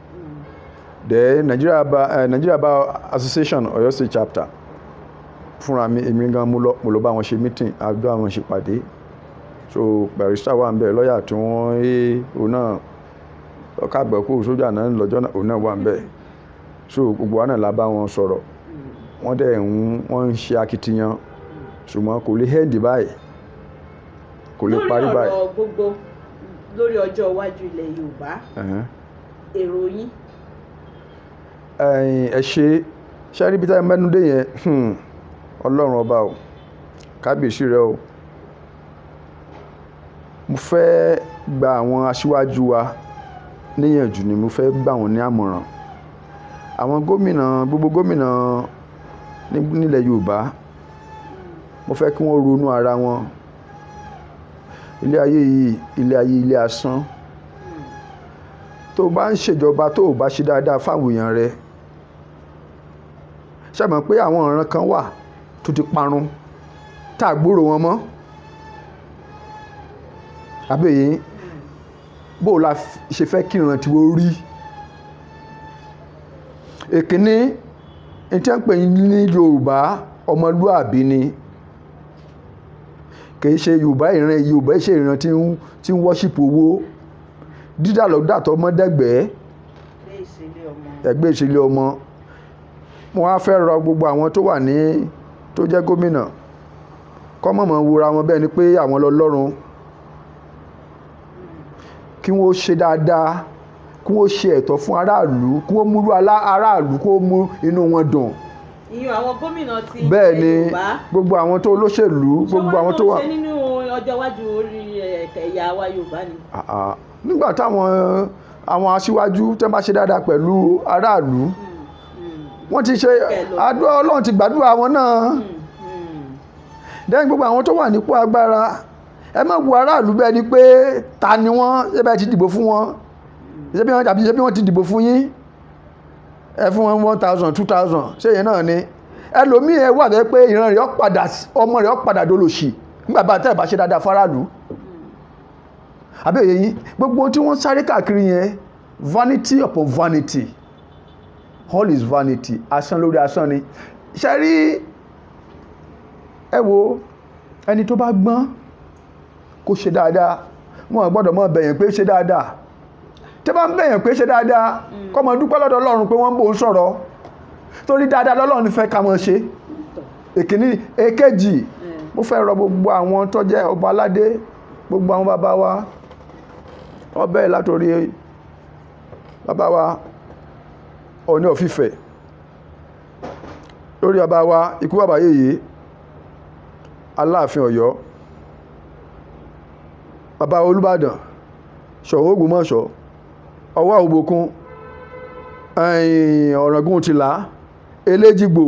[SPEAKER 2] The Nigeria Bar Association Ọ̀yọ́ State chapter fúnra mi èmi gan mo lọ bá wọn ṣe meeting, àjọ àwọn ṣe pàdé. So barrister wà ń bẹ̀, lọ́yà tí wọ́n òun náà ọkà àgbẹ̀kọ̀ sójà náà lọ́jọ́ náà òun náà wà ń bẹ̀. So gbogbo wa náà la bá wọn sọ̀rọ̀, wọ́n ń ṣe akitiyan ṣùgbọ́n kò lè end báyìí, kò lè parí báyìí.
[SPEAKER 1] Lórí ọ̀rọ̀ gbogbo lórí ọjọ́ iwájú ilẹ̀ Yorùbá, èrò yín?
[SPEAKER 2] Ẹ ṣe rí bí táyà mẹ́nu dé yẹn, Ọlọ́run ọba o, kábíyèsí rẹ o. Mo fẹ́ gba àwọn aṣíwájú wa níyànjú ni mo fẹ́ gbà wọ́n ní àmọ̀ràn. Àwọn gómìnà, gbogbo gómìnà nílẹ̀ Yorùbá, mo fẹ́ kí wọ́n ronú ara wọn. Ilé ayé yìí, ilé asán. Tó bá ń ṣèjọba tó bá ṣe dáadáa fáwọn èèyàn rẹ, ṣé mọ̀ pé àwọn ọ̀ràn kan wà tó ti parun tá a gbúrò wọn mọ́? Àbẹ̀yìn bó la ṣe fẹ́ kí ìran tí wọ́n rí. Èkíní tí wọ́n pè ní Yorùbá ọmọlúàbí ni, kìí ṣe Yorùbá ṣe ìran tí ń worship owó, dídà lọ́dà tọmọdẹ́gbẹ́, ẹgbẹ́ ìṣẹ̀lẹ̀ ọmọ. Mo wá fẹ́ rọ gbogbo àwọn tó wà tó jẹ́ gómìnà kọ́ mọ̀mọ́ wúra wọn bẹ́ẹ̀ ni pé àwọn lọ́lọ́run. Kí wọ́n ṣe dáadáa, kí wọ́n ṣe ẹ̀tọ́ fún aráàlú, kí wọ́n múlú aráàlú kó mú inú wọn dùn.
[SPEAKER 1] Ìyẹn àwọn gómìnà ti
[SPEAKER 2] bẹ́ẹ̀ ni gbogbo àwọn tó olóṣèlú, gbogbo àwọn tó wà.
[SPEAKER 1] ṣé wọ́n tó ṣe nínú ọjọ́ iwájú orí ẹ̀yà wa Yorùbá ni?
[SPEAKER 2] Nígbà táwọn aṣíwájú tẹ́ bá ṣe dáadáa pẹ̀lú aráàlú, wọ́n ti ṣe àdúrà, Ọlọ́run ti gbàdúrà wọn náà. Dẹ́yìn gbogbo àwọn tó wà nípò agbára, ẹ má wo aráàlú bẹ́ẹ̀ ni pé ta ni wọ́n, ṣé bẹ́ẹ̀ ti dìbò fún wọn, ṣé bí wọ́n ti dìbò fún yín, ẹ fún wọn 1,000 2,000, ṣé yẹn náà ni? Ẹlòmíì ẹ wà bẹ́ẹ̀ pé ìran rẹ̀ ọmọ rẹ̀ ó padà dolòṣì nígbà bá tẹ́ ẹ̀ bá ṣe dáadáa fáráàlú. Àbẹ́yẹ yín gbogbo tí wọ́n sáré káàkiri yẹn, vanity upon vanity, all is vanity, asán lórí asán ni. Ṣé rí ẹ wo ẹni tó bá gbọ́n kó ṣe dáadáa, wọn gbọ́dọ̀ mọ́ bẹ̀yàn pé ṣe dáadáa. Tẹ́ bá ń bẹ̀yàn pé ṣe dáadáa, kó máa dúpẹ́ lọ́dọ̀ Ọlọ́run pé wọ́n ń bò ń sọ̀rọ̀. torí dáadáa lọ́lọ́run fẹ́ ká mọ̀ ṣe. Èkíní èkejì mo fẹ́ rọ gbogbo àwọn tó jẹ́ ọba aládé, gbogbo àwọn bàbá wa, ọbẹ̀ látòrí bàbá wa Ọọ̀ni of Ifẹ̀, lórí bàbá wa ikú bàbá Yèyé Aláàfin Ọ̀yọ́, bàbá Olúbàdàn Ṣọ̀ún Ògbómọ̀ṣọ́, Ọwá Òbòkun, Ọ̀ràngún Tìlá, Eléjìgbò,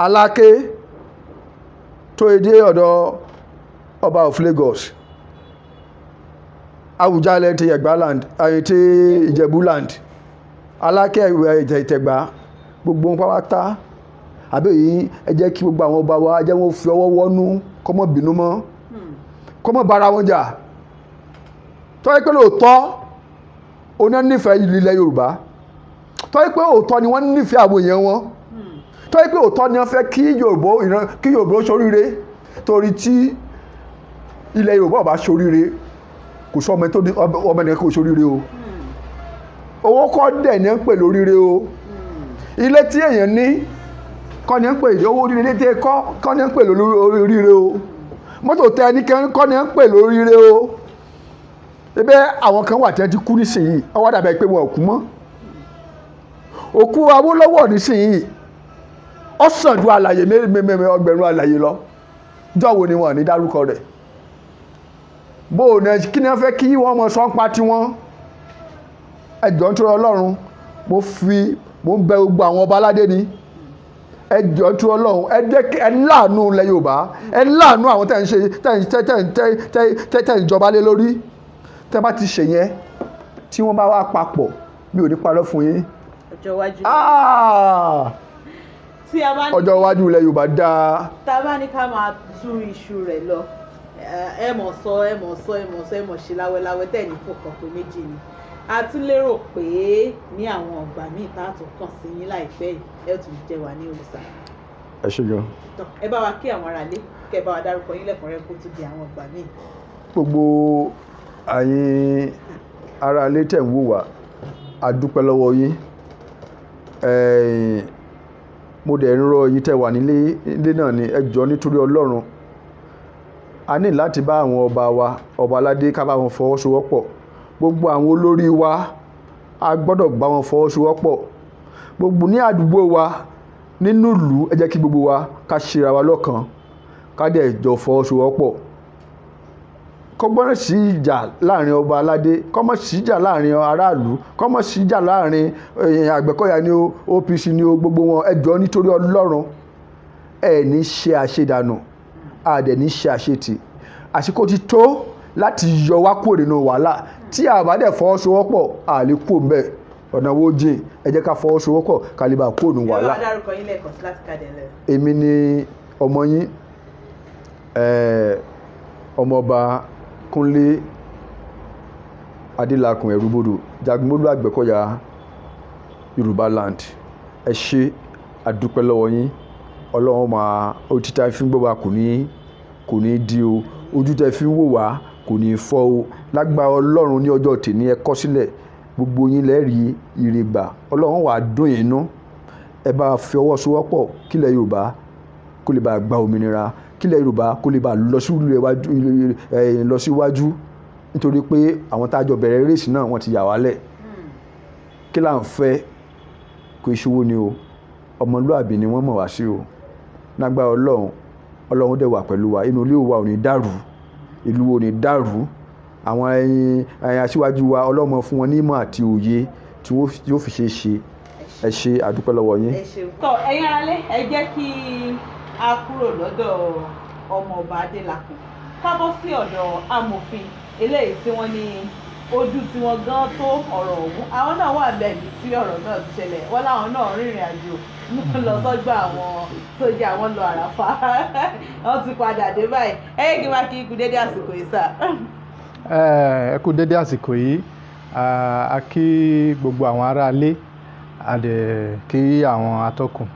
[SPEAKER 2] Aláké tó èdè ọ̀dọ̀ ọba of Lagos, Àwùjalẹ̀ ti Ẹ̀gbáland, ti Ìjẹ̀búland, Aláké Ìtẹ̀gbá, gbogbo wọn pátá àbí yìí ẹ jẹ́ kí gbogbo àwọn ọba wa jẹ́ wọ́n fi ọwọ́ wọ́nú kó má bínú mọ́, kó má bára wọn jà. Tó yẹ pé lóòótọ́ oní nífẹ̀ẹ́ ilẹ̀ Yorùbá, tó yẹ pé òótọ́ ni wọ́n nífẹ̀ẹ́ àwọn èèyàn wọn, tó yẹ pé òótọ́ ni wọ́n fẹ́ kí Yorùbá ṣoríire, torí tí ilẹ̀ Yorùbá bá ṣoríire kò sọ ọmọ ẹni kò ṣoríire o. Owó kọ́ dẹ̀ ní ń pè lóríire o. Ilé tí èèyàn ní kọ́ ni ń pè owó ilé tí kọ́ ni ń pè lóríire o. Mọ́tò tẹ ẹni kọ́ ni ń pè lóríire o. Ebe àwọn kan wà tí wọ́n ti kú nísìnyí, ọwọ́ dàbẹ̀ pé wọn ò kú mọ́. Òkú Awólọ́wọ̀ nísìnyí ó sàn ju àlàyé ọgbẹ̀rún àlàyé lọ. Jọ́wọ́ ni wọ́n ní dárúkọ rẹ̀. Bó ní kí ni wọ́n fẹ́ kí wọ́n mọ sọ́npa tí wọ́n. Ẹjọ́ nítorí Ọlọ́run mo ń bẹ gbogbo àwọn ọba aládé ni. Ẹjọ́ nítorí Ọlọ́run ẹ láàánú ilẹ̀ Yorùbá, ẹ láàánú àwọn tẹ́ ń jọba lé lórí. Tẹ́ bá ti ṣe yẹn tí wọ́n bá wá papọ̀, mi ò ní parọ́ fún yín.
[SPEAKER 1] Ọjọ́ iwájú.
[SPEAKER 2] Ọjọ́ iwájú ilẹ̀ Yorùbá dáa.
[SPEAKER 1] Tá a bá ní ká máa tú iṣu rẹ̀ lọ, ẹ mọ̀ ṣe láwẹ́láwẹ́ tẹ̀ ní fòkàn tó méjì ni. A tún lérò pé ní àwọn ọgbà míì tá a tún kàn sí yín láìpẹ́ yìí, ẹ tún jẹ wá ní òrìṣà.
[SPEAKER 2] Ẹ ṣé gan.
[SPEAKER 1] Ẹ bá wa kí àwọn aráalé, kẹ́ bá wa dárúkọ yín lẹ́kùnrẹ́rẹ́ kó tún di àwọn ọgbà míì.
[SPEAKER 2] Gbogbo àyín aráalé tẹ̀ ń wò wá, a dúpẹ́ lọ́wọ́ yín. Mo dẹ̀ ń rọ yín tẹ́ wà nílé náà ni ẹ jọ̀ọ́ nítorí Ọlọ́run. A ní láti bá àwọn ọba wa, ọba aládé ká bá wọn fọwọ́sowọ́pọ̀. Gbogbo àwọn olórí wa a gbọ́dọ̀ bá wọn fọwọ́sowọ́pọ̀. Gbogbo ní àdúgbò wa, nínú ìlú, ẹ jẹ́ kí gbogbo wa ká ṣera wa lọ́kan, ká dẹ̀ jọ fọwọ́sowọ́pọ̀. Kó gbọ́dọ̀ sí ìjà láàrin ọba aládé, kó má sí ìjà láàrin aráàlú, kó má sí ìjà láàrin Àgbẹ̀kọ̀yà ni o, OPC ni o, gbogbo wọn ẹ jọ̀ọ́ nítorí Ọlọ́run. Ẹ ní ṣe àṣedànù, a dẹ̀ ní ṣe àṣetì. Àsìkò ti tó láti yọ wá kúrò nínú wàhálà. Tí a bá dẹ̀ fọwọ́sowọ́pọ̀, a lè kúrò ńbẹ̀. Ọ̀nà wo jìn, ẹ jẹ́ ká fọwọ́sowọ́pọ̀ ká lè bá kúrò nínú wàhálà.
[SPEAKER 1] Ẹ bá dárúkọ yín lẹ́ẹ̀kan sí láti kádẹ lẹ.
[SPEAKER 2] Èmi ni ọmọ yín, ọmọọba Kúnlé Adélakùn Ẹ̀rúbodò, Jagunmólú Àgbẹ̀kọ̀yà Yorùbá land. Ẹ ṣé, a dúpẹ́ lọ́wọ́ yín. Ọlọ́run máa ojú tẹ́ fi ń gbọ́ wa kò ní di o, ojú tẹ́ fi ń wò wá kò ní fọ́ o. Lágbára Ọlọ́run ní ọjọ́ tèmi ẹ kọ sílẹ̀, gbogbo yín lẹ rí ire gbà. Ọlọ́run wá dùn yín nú. Ẹ bá fi ọwọ́ sowọ́pọ̀ kílẹ̀ Yorùbá kó lè bá gba òmìnira, kílẹ̀ Yorùbá kó lè bá lọ síwájú, nítorí pé àwọn tá a jọ bẹ̀rẹ̀ rèsì náà wọ́n ti yà wálẹ̀. Kí là ń fẹ́ kò ìṣòwò ni o, ọmọlúàbí ni wọ́n mọ̀ wá sí o. Lágbára Ọlọ́run dẹ̀ wà pẹ̀lú wa, inú ilé wa ò ní dàrú, ìlú ò ní dàrú. Àwọn ẹ̀yin aṣíwájú wa Ọlọ́run fún wọn ní ìmọ̀ àti òye tí yóò fi ṣe. Ẹ ṣé, a dúpẹ́ lọ́wọ́ yín.
[SPEAKER 1] Ẹ ṣeun. Ẹ̀yin aráalé, ẹ jẹ́ kí a kúrò lọ́dọ̀ ọmọọba Adélakùn ká bọ́ sí ọ̀dọ̀ amòfin eléyìí tí wọ́n ní ojú tí wọ́n gan tó ọ̀rọ̀ ọ̀hún. Àwọn náà wà lẹ́bi tí ọ̀rọ̀ náà ti ṣẹlẹ̀, wọ́n láwọn náà rìnrìn àjò lọ sọ́gbà àwọn sójà, wọ́n lọ Àràfá, wọ́n ti padà dé báyìí. Ẹ yé kí n wá kí ikú dédé àsìkò yìí sà.
[SPEAKER 3] Ẹ kú dédé àsìkò yìí, a kí gbogbo àwọn aráalé, a dẹ̀ kí àwọn atọ́kùn.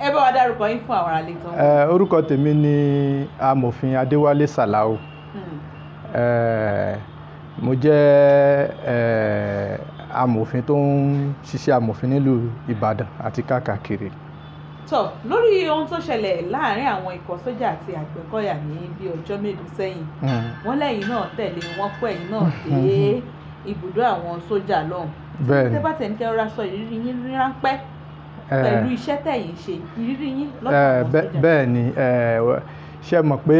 [SPEAKER 1] Ẹ bá wa dárúkọ yín fún àwọn aráalé tó ń wò.
[SPEAKER 3] Orúkọ tèmi ni amòfin Adéwálé Sàláù. Mo jẹ́ amòfin tó ń ṣiṣẹ́ amòfin nílùú Ìbàdàn àti káàkiri.
[SPEAKER 1] tọ́ lórí ohun tó ṣẹlẹ̀ láàrin àwọn ikọ̀ sójà àti Àgbẹ̀kọ̀yà ní bí ọjọ́ mélòó sẹ́yìn wọ́n lẹ́yìn náà tẹ̀lé wọn kó ẹ̀yìn náà dé ibùdó àwọn sójà lọ́hùn.
[SPEAKER 3] Bẹ́ẹ̀ni.
[SPEAKER 1] tẹ́ bá tẹ̀ ní kẹ́ rọra sọ ìrírí yín ní ráńpẹ́ pẹ̀lú iṣẹ́ tẹ̀yìn ṣe ìrírí yín lọ́dọ̀ àwọn sójà.
[SPEAKER 3] bẹ́ẹ̀ ni ṣe mọ̀ pé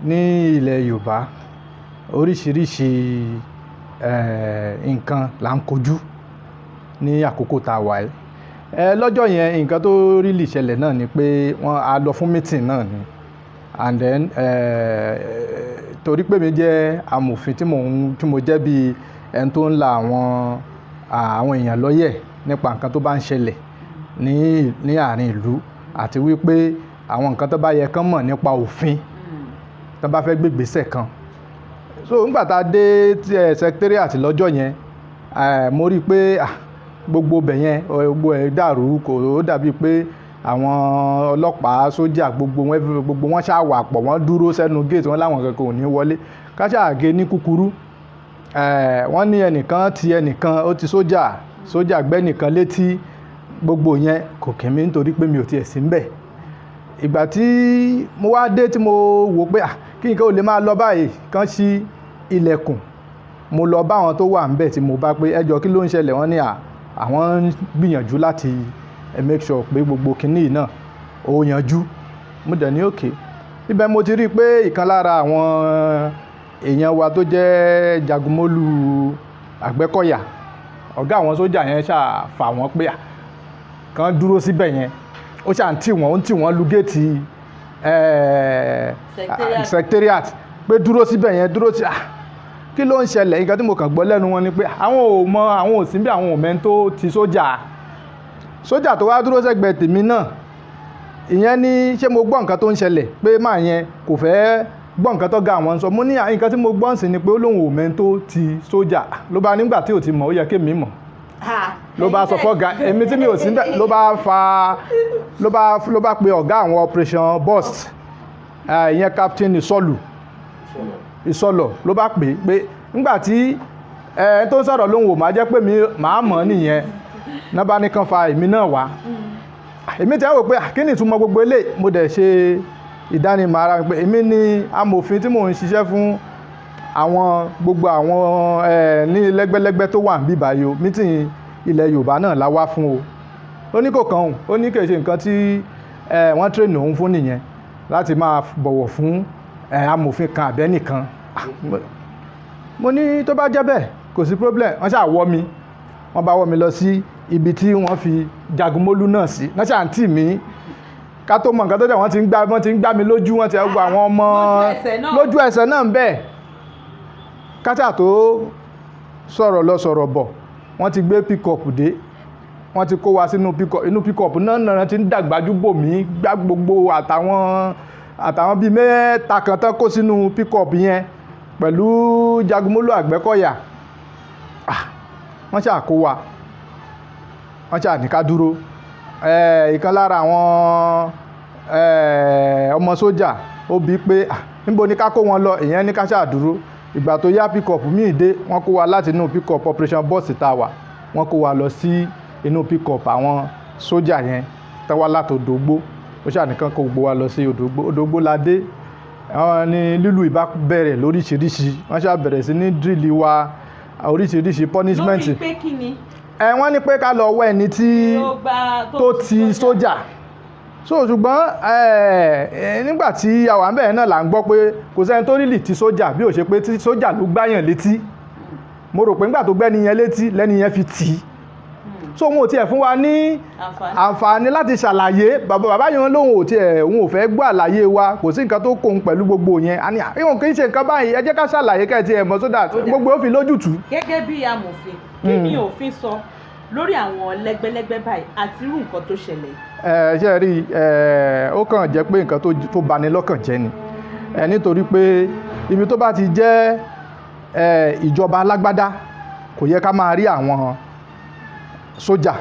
[SPEAKER 3] ní ilẹ̀ Yorùbá oríṣiríṣi nǹkan là ń kojú ní àkókò tá a wà yìí. Lọ́jọ́ yẹn nǹkan tó really ṣẹlẹ̀ náà ni pé a lọ fún meeting náà ni, and then torí pé mi jẹ́ amòfin tí mo jẹ́ bí ẹni tó ń la àwọn èèyàn lọ́yẹ̀ nípa nǹkan tó bá ń ṣẹlẹ̀ ní àárín ìlú, àti wípé àwọn nǹkan tó bá yẹ kán mọ̀ nípa òfin tó bá fẹ́ gbé ìgbésẹ̀ kan. So nígbà tá a dé secretariat lọ́jọ́ yẹn, mo rí i pé gbogbo ibẹ̀ yẹn gbogbo ẹ̀ dàrú, kò dàbí pé àwọn ọlọ́pàá sójà gbogbo wọn ṣáà wà pọ̀, wọ́n dúró sẹ́nu gate, wọ́n láwọn kankan ò ní wọlé. Ká ṣáà gé ní kúkúrú, wọ́n ní ẹnìkan ti ẹnìkan, ó ti sójà gbẹ́ nìkan létí. Gbogbo yẹn kò kí mi nítorí pé mi ò tiẹ̀ sí níbẹ̀. Ìgbà tí mo wá dé tí mo wò pé kí nǹkan ò lè máa lọ báyìí, kán ṣí ilẹ̀kùn, mo lọ bá àwọn tó wà níbẹ̀ tí mo bá pé ẹ jọ̀ọ́ kí ló ń ṣẹlẹ̀. Wọ́n ní àwọn ń gbìyànjú láti make sure pé gbogbo kinní yìí náà ó yanjú. Mo dẹ̀ ní okay. Ibẹ̀ mo ti rí i pé ìkan lára àwọn èèyàn wa tó jẹ́ jagunmólú Àgbẹ̀kọ̀yà, ọ̀gá àwọn sójà yẹn ṣáà fà wọ́n pé kán dúró síbẹ̀ yẹn. Ó ṣáà ń tì wọ́n lu géètì secretariat pé dúró síbẹ̀ yẹn, dúró sí kí ló ń ṣẹlẹ̀. Nǹkan tí mo kàn gbọ́ lẹ́nu wọn ni pé àwọn ò sí bí àwọn òmẹ́ tó ti sójà tó wá dúró sẹ́gbẹ̀ẹ́ tèmi náà. Ìyẹn ní ṣé mo gbọ́ nǹkan tó ń ṣẹlẹ̀, pé máa yẹn kò fẹ́ gbọ́ nǹkan tó ga àwọn ń sọ. Mo ní nǹkan tí mo gbọ́ sí ni pé ó lóun òmẹ́ tó ti sójà. Ló bá nígbà tí ò ti mọ̀ ó yẹ kí èmi mọ̀. Ló bá sọ fọ́gá èmi tí mi ò sí níbẹ̀, ló bá pe ọ̀gá àwọn operation burst, ìyẹn captain Ìsọlọ̀ ló bá pè pé nígbà tí tó ń sọ̀rọ̀ lóhùn ò máa jẹ́ pé màá mọ̀ nìyẹn. Náà bá ní kán fa èmi náà wá. Èmi ti wò pé kí ni ìtumọ̀ gbogbo eléyìí. Mo dẹ̀ ṣe ìdánimọ̀ ara mi pé èmi ni amòfin tí mò ń ṣiṣẹ́ fún gbogbo àwọn ní lẹ́gbẹ́lẹ́gbẹ́ tó wà níbí báyìí o. Meeting ilẹ̀ Yorùbá náà la wá fún o. Ó ní kò kàn òun, ó ní kì í ṣe nǹkan tí wọ́n train òun fún nìyẹn, láti máa bọ̀wọ̀ fún amòfin kan àbẹ́nìkan. Mo ní tó bá jẹ́ bẹ́ẹ̀ kò sí problem. Wọ́n ṣáà wọ́n bá wọ́ mi lọ sí ibi tí wọ́n fi jagunmólú náà sí. Wọ́n ṣáà ń tì mí, ká tó mọ nǹkan tó jẹ́ wọ́n ti ń gbá mi lójú, wọ́n ti gba àwọn ọmọ lójú ẹsẹ̀ náà ń bẹ̀. Káṣà tó sọ̀rọ̀ lọ sọ̀rọ̀ bọ̀, wọ́n ti gbé pick-up dé, wọ́n ti kó wa sínú inú pick-up náà ti ń dàgbájú bò mí gbá gbogbo àtàwọn bíi mẹ́ta kan tán kó sínú pick-up yẹn pẹ̀lú jagunmólú Àgbẹ̀kọ̀yà. Wọ́n ṣáà kó wa, wọ́n ṣáà ní ká dúró. Ìkan lára àwọn ọmọ sójà ó bi pé níbo ni ká kó wọn lọ. Ìyẹn ní ká ṣáà dúró. Ìgbà tó yá pick-up míì dé, wọ́n kó wa láti inú pick-up operation boss tá a wà, wọ́n kó wa lọ sí inú pick-up àwọn sójà yẹn tó wá láti Òdògbó. Ó ṣáà nìkan kó gbogbo wa lọ sí Òdògbó la dé. Àwọn ní lílù ìbá bẹ̀rẹ̀ lóríṣiríṣi. Wọ́n ṣáà bẹ̀rẹ̀ sí ní drill wa oríṣiríṣi punishment.
[SPEAKER 1] lórí pé kí ni.
[SPEAKER 3] Wọ́n ní pé ká lọ wọ ẹni tó ti sójà. So ṣùgbọ́n nígbà tí àwa ń bẹ̀rẹ̀ náà là ń gbọ́ pé kò sẹ́ni tó rílì ti sójà bí ò ṣe pé tí sójà ló gbáyàn létí. Mo rò pé nígbà tó gbẹ́ni yẹn létí lẹ́ni yẹn fi tì í. So wọn ò tiẹ̀ fún wa ní àǹfààní láti ṣàlàyé. Bàbá yẹn lóhun òun ò fẹ́ gbọ́ àlàyé wa, kò sí nǹkan tó kóhun pẹ̀lú gbogbo yẹn. A ní ìwọ̀n kì í ṣe nǹkan báyìí, ẹ jẹ́ ká ṣàlàyé kẹ́ẹ̀tì ẹ̀ mọ̀ sódà gbogbo ó fi lójútùú.
[SPEAKER 1] Gẹ́gẹ́ bí amòfin, kí ni òfin sọ lórí àwọn lẹ́gbẹ́lẹ́gbẹ́ báyìí àti irú nǹkan tó ṣẹlẹ̀?
[SPEAKER 3] Ṣe rí, ó kàn jẹ́ pé nǹkan tó bani lọ́kàn jẹ́ ni. Nítorí pé ibi tó bá ti jẹ́ ìjọba alágbádá kò yẹ ká máa rí àwọn sójà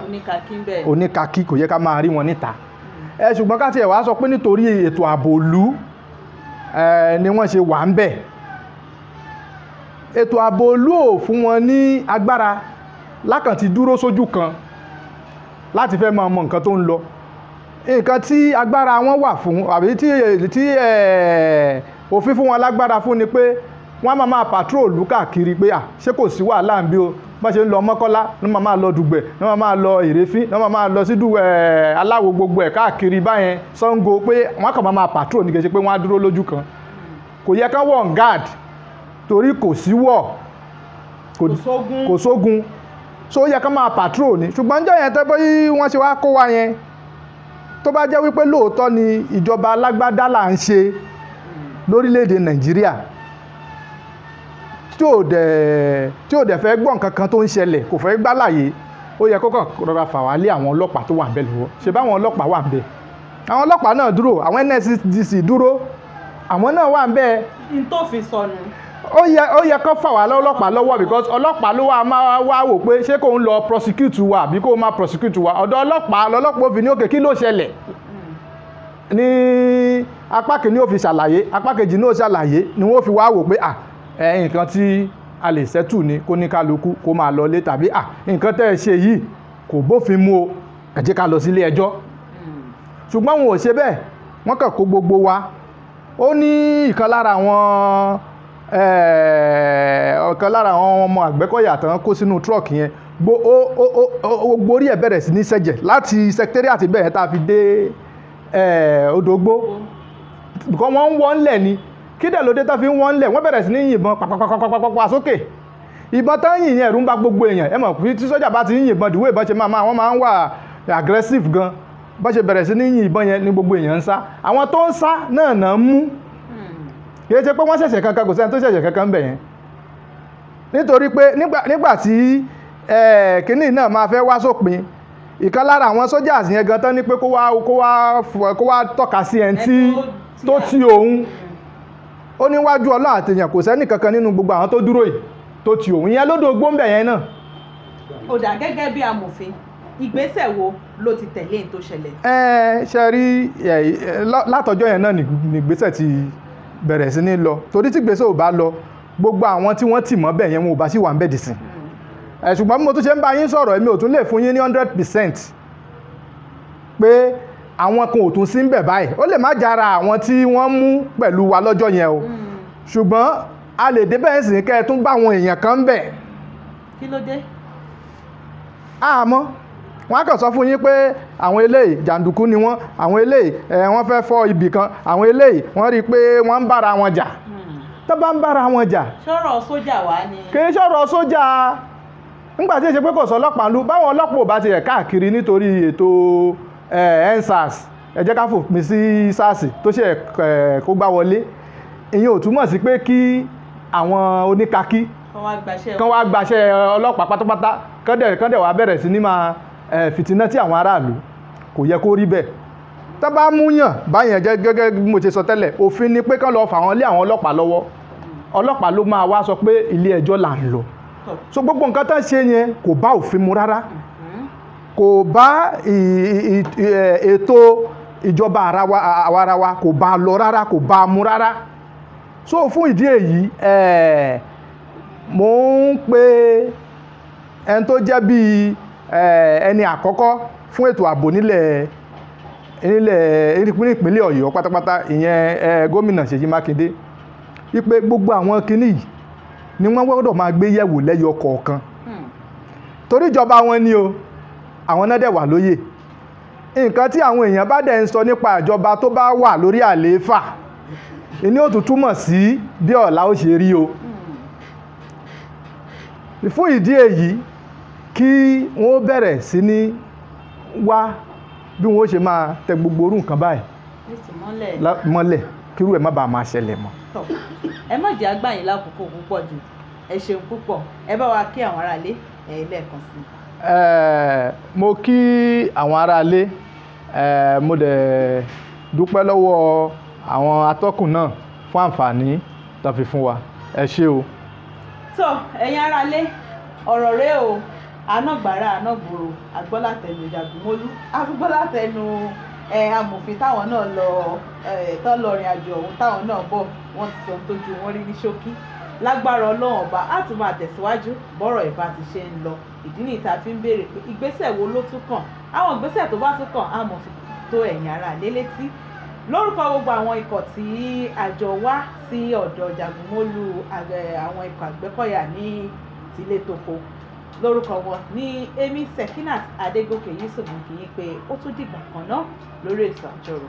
[SPEAKER 3] oníkakí, kò yẹ ká máa rí wọn níta. Ṣùgbọ́n ká tiẹ̀ wá sọ pé nítorí ètò ààbò ìlú ni wọ́n ṣe wà ń bẹ̀. Ètò ààbò ìlú ò fún wọn ní agbára lákàn ti dúró sójú kan láti fẹ́ máa mọ nǹkan tó ń lọ. Nǹkan tí agbára wọn wà fún àbí tí òfin fún wọn lágbára fún ni pé wọ́n máa patrol káàkiri pé ṣé kò sí wàhálà ń bí o, bá ṣe ń lọ Mọ́kọ́lá ní máa lọ Dùgbẹ̀ ní máa lọ Ìrèfín ní máa lọ sí Aláwo gbogbo ẹ̀ káàkiri báyẹn Ṣàngó, pé wọ́n kàn máa patrol ní kejì pé wọ́n á dúró lójú kan. Kò yẹ ká wọ̀ on guard torí kò sí wọ̀ kò sógun, so ó yẹ ká máa patrol ni. Ṣùgbọ́n jẹ́ yẹn tẹ́ bóyí wọ́n ṣe wá kó wa yẹn, tó bá jẹ́ wípé lóòótọ́ ni ìjọba alágbádá là ń ṣe lórílẹ̀‐èdè Nàìjíríà tí ò dẹ̀ fẹ́ gbọ́ nǹkan kan tó ń ṣẹlẹ̀, kò fẹ́ gbálàyé, ó yẹ kó kàn rọra fà wá lé àwọn ọlọ́pàá tó wà ń bẹ̀ lọ́wọ́. ṣe báwọn ọlọ́pàá wà ń bẹ̀, àwọn ọlọ́pàá náà dúró, àwọn NSCDC dúró, àwọn náà wà ń bẹ̀.
[SPEAKER 1] n tó fi sọnù.
[SPEAKER 3] ó yẹ kó fà wá lọ́lọ́pàá lọ́wọ́, because ọlọ́pàá ló máa wá wò pé ṣé kò ń lọ prosecute wa àbí kò máa prosecute wa. Ọ̀dọ̀ ọlọ́pàá lọ́lọ́pàá òfin ní òkè kí ló ṣẹlẹ̀ ní apá kìíní ó fi ṣàlàyé, apá kejì náà ṣàlàyé, ni wọ́n fi wá wò pé nǹkan tí a lè ṣẹ́tù ní kó ní kálukú kó máa lọlé, tàbí nǹkan tẹ́ ẹ ṣe yìí kò bófin mu o, ẹ jẹ́ ká lọ sílé ẹjọ́. Ṣùgbọ́n wọn ò ṣe bẹ́ẹ̀, wọ́n kàn kó gbogbo wa. Ó ní ìkan lára àwọn ọmọ Àgbẹ̀kọ̀yà tán kó sínú truck yẹn, gborí ẹ̀ bẹ̀rẹ̀ sí ní ṣẹ̀jẹ̀ láti secretariat bẹ́ẹ̀ tá a fi dé Odògbó, because wọ́n ń wọ́n lẹ̀ ni. Kí dẹ̀ lóde tó fi ń wọ́n lẹ̀, wọ́n bẹ̀rẹ̀ sí ní yìnbọn pàpàpàpàpàpà sókè. Ìbọn tán yìn yẹn ẹ̀rù ń bà gbogbo èèyàn. Ẹ mọ̀ pé tí sójà bá ti ń yìnbọn dìwé ìbọn ṣe wọ́n máa ń wà aggressive gan. Bọ́n ṣe bẹ̀rẹ̀ sí ní yìnbọn yẹn ni gbogbo èèyàn ń sá. Àwọn tó ń sá náà ń mú. Kì í ṣe pé wọ́n ṣẹ̀ṣẹ̀ kankan, kò sẹ́ni tó ṣẹ̀ṣẹ̀ kankan bẹ̀ yẹn. Nítorí pé nígbà tí kínní náà máa fẹ́ wá sópin, ìkan lára àwọn sójà yẹn gan tán ní pé kó wá tọ́ka sí ẹni tó ti òun. Ó níwájú Ọlọ́run àtèèyàn kò sẹ́ni kankan nínú gbogbo àwọn tó dúró yìí tó ti òun yẹn lódò gbóǹbẹ̀ yẹn náà.
[SPEAKER 1] Ó dà gẹ́gẹ́ bí amòfin, ìgbésẹ̀ wo ló ti tẹ̀lé tó ṣẹlẹ̀?
[SPEAKER 3] Ṣe rí látọjọ́ yẹn náà ni ìgbésẹ̀ ti bẹ̀rẹ̀ sí ní lọ, torí tí ìgbésẹ̀ ò bá lọ, gbogbo àwọn tí wọ́n tì mọ́ bẹ̀ yẹn wọn ò bá sì wà ń bẹ̀ dì sí. Ṣùgbọ́n bí mo tún ṣe ń bá yín sọ̀rọ̀, èmi ò tún lè fún yín ní 100% pé àwọn kan ò tún sí ń bẹ̀ báyìí. Ó lè má jára àwọn tí wọ́n mú pẹ̀lú wa lọ́jọ́ yẹn o, ṣùgbọ́n a lè dé bẹ́ẹ̀ sì kẹ́ ẹ tún bá àwọn èèyàn kan ń bẹ̀.
[SPEAKER 1] Kí ló dé?
[SPEAKER 3] Àmọ́ wọ́n á kàn sọ fún yín pé àwọn eléyìí jàǹdùkú ni wọ́n, àwọn eléyìí wọ́n fẹ́ fọ́ ibì kan, àwọn eléyìí wọ́n rí i pé wọ́n ń bára wọn jà. Tó bá ń bára wọn jà,
[SPEAKER 1] sọ̀rọ̀ sójà wá ni.
[SPEAKER 3] kì í sọ̀rọ̀ sójà. Nígbà tí èsì pé kò sọ ọlọ́pàá lu, báwọn ọlọ́pàá ò bá ti rẹ̀ káàkiri nítorí ètò EndSARS, ẹ jẹ́ ká fòpin sí SARS tó ṣe kó gbá wọlé. Ìyẹn ò túmọ̀ sí pé kí àwọn oníkakí kán wá gbaṣẹ́ ọlọ́pàá pátápátá, kán dẹ̀ wá bẹ̀rẹ̀ sí ní máa fìtínà tí àwọn aráàlú. Kò yẹ kó rí bẹ́ẹ̀. Tó bá mú yàn báyẹn gẹ́gẹ́ bí mo ṣe sọ tẹ́lẹ̀, òfin ni pé kán lọ fà wọ́n lé àwọn ọlọ́pàá lọ́wọ́. Ọlọ́pàá ló máa wá sọ pé ilé ẹjọ́ là ń lọ. So gbogbo nǹkan tó ń ṣe yẹn kò bá òfin mu rárá, kò bá ètò ìjọba àwarawa kò bá lọ rárá, kò bá mu rárá. So fún ìdí èyí, mò ń pe ẹni tó jẹ́ bí ẹni àkọ́kọ́ fún ètò ààbò ìpínlẹ̀ Ọ̀yọ́ pátápátá, ìyẹn gómìnà Ṣèyí Mákindé, wípé gbogbo àwọn kinní yìí ni wọ́n gbọ́dọ̀ máa gbé yẹ̀wò lẹ́yọ kọ̀ọ̀kan. Torí ìjọba wọn ni o, àwọn náà dẹ̀ wà lóyè. Nǹkan tí àwọn èèyàn bá dẹ̀ ń sọ nípa ìjọba tó bá wà lórí àlééfà, ìní ò tún túmọ̀ sí bí ọ̀la ó ṣe rí o. Fún ìdí èyí, kí wọ́n bẹ̀rẹ̀ sí ní wá bí wọ́n ṣe máa tẹ gbogbo orú nǹkan báyìí mọ́lẹ̀, kírú ẹ̀ má bàa máa ṣẹlẹ̀ mọ́.
[SPEAKER 1] Ẹ má jẹ́ àgbà yín lákòókò púpọ̀ jù, ẹ ṣeun púpọ̀, ẹ bá wa kí àwọn aráalé lẹ́ẹ̀kan sí.
[SPEAKER 3] Mo kí àwọn aráalé, mo dẹ̀ dúpẹ́ lọ́wọ́ àwọn atọ́kùn náà fún àǹfààní tó fi fún wa. Ẹ ṣé o.
[SPEAKER 1] Tó ẹ̀yin aráalé, ọ̀rọ̀ rẹ o, anágbára anágbòrò, agbọ́látẹnu Ìjàgùnmólú, agbọ́látẹnu amòfin táwọn náà lọ rìn àjò ọ̀hún, táwọn náà bọ̀ wọ́n ti sọ tójú wọn rí ní ṣókí. Lágbára Ọlọ́run ọba á tún máa tẹ̀síwájú bọ́rọ̀ ìbá ti ṣe ń lọ. Ìdí nìyí tá a fi ń béèrè pé ìgbésẹ̀ wo ló tún kàn àwọn ìgbésẹ̀ tó bá tún kàn á mọ̀ fi tó ẹ̀yin ará lé létí. Lórúkọ gbogbo àwọn ikọ̀ tí àjọ wá sí ọ̀dọ̀ Jagunmólú àwọn ikọ̀ Àgbẹ̀kọ̀yà ní tilé toko, lórúkọ wọn ní èmi Sekinat Adégòkè Yusuf kì í pé ó tún dìgbà kan náà lórí ètò àjọrò.